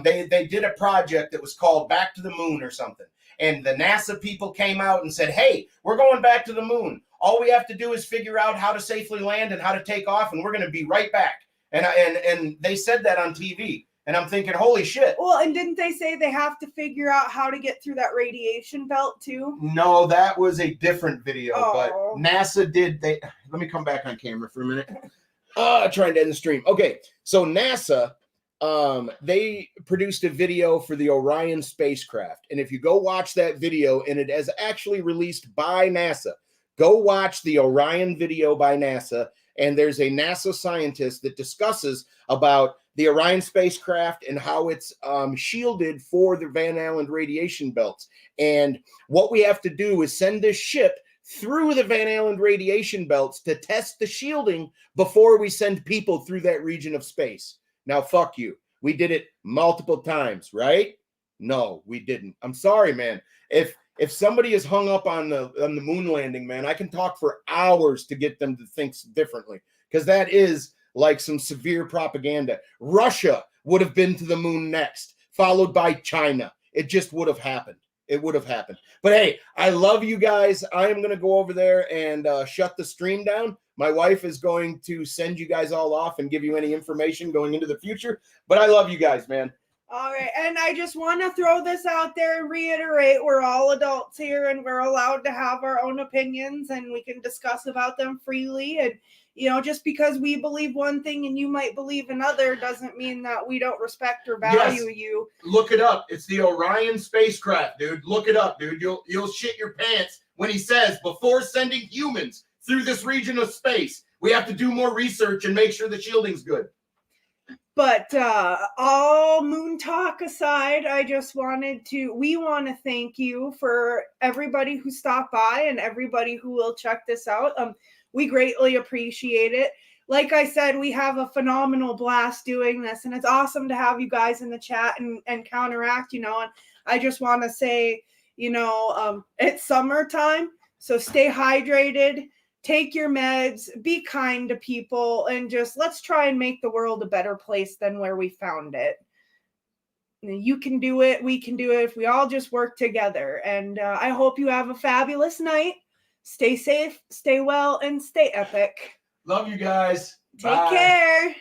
they did a project that was called Back to the Moon or something. And the NASA people came out and said, hey, we're going back to the moon. All we have to do is figure out how to safely land and how to take off, and we're going to be right back. And they said that on TV. And I'm thinking, holy shit. Well, and didn't they say they have to figure out how to get through that radiation belt too? No, that was a different video. Oh. But NASA did. Let me come back on camera for a minute. Trying to end the stream. Okay, so NASA, they produced a video for the Orion spacecraft. And if you go watch that video, and it is actually released by NASA, go watch the Orion video by NASA, and there's a NASA scientist that discusses about the Orion spacecraft and how it's shielded for the Van Allen radiation belts. And what we have to do is send this ship through the Van Allen radiation belts to test the shielding before we send people through that region of space. Now, fuck you. We did it multiple times, right? No, we didn't. I'm sorry, man. If somebody is hung up on the moon landing, man, I can talk for hours to get them to think differently, because that is like some severe propaganda. Russia would have been to the moon next, followed by China. It just would have happened. It would have happened. But hey, I love you guys. I am going to go over there and shut the stream down. My wife is going to send you guys all off and give you any information going into the future. But I love you guys, man. All right, and I just want to throw this out there and reiterate, we're all adults here and we're allowed to have our own opinions and we can discuss about them freely. And, you know, just because we believe one thing and you might believe another doesn't mean that we don't respect or value you. Look it up. It's the Orion spacecraft, dude. Look it up, dude. You'll shit your pants when he says, before sending humans through this region of space, we have to do more research and make sure the shielding's good. But all moon talk aside, we want to thank you for everybody who stopped by and everybody who will check this out. We greatly appreciate it. Like I said, we have a phenomenal blast doing this, and it's awesome to have you guys in the chat and counteract, you know. And I just want to say, you know, it's summertime, so stay hydrated. Take your meds, be kind to people, and just let's try and make the world a better place than where we found it. You can do it. We can do it if we all just work together. And I hope you have a fabulous night. Stay safe, stay well, and stay epic. Love you guys. Take care.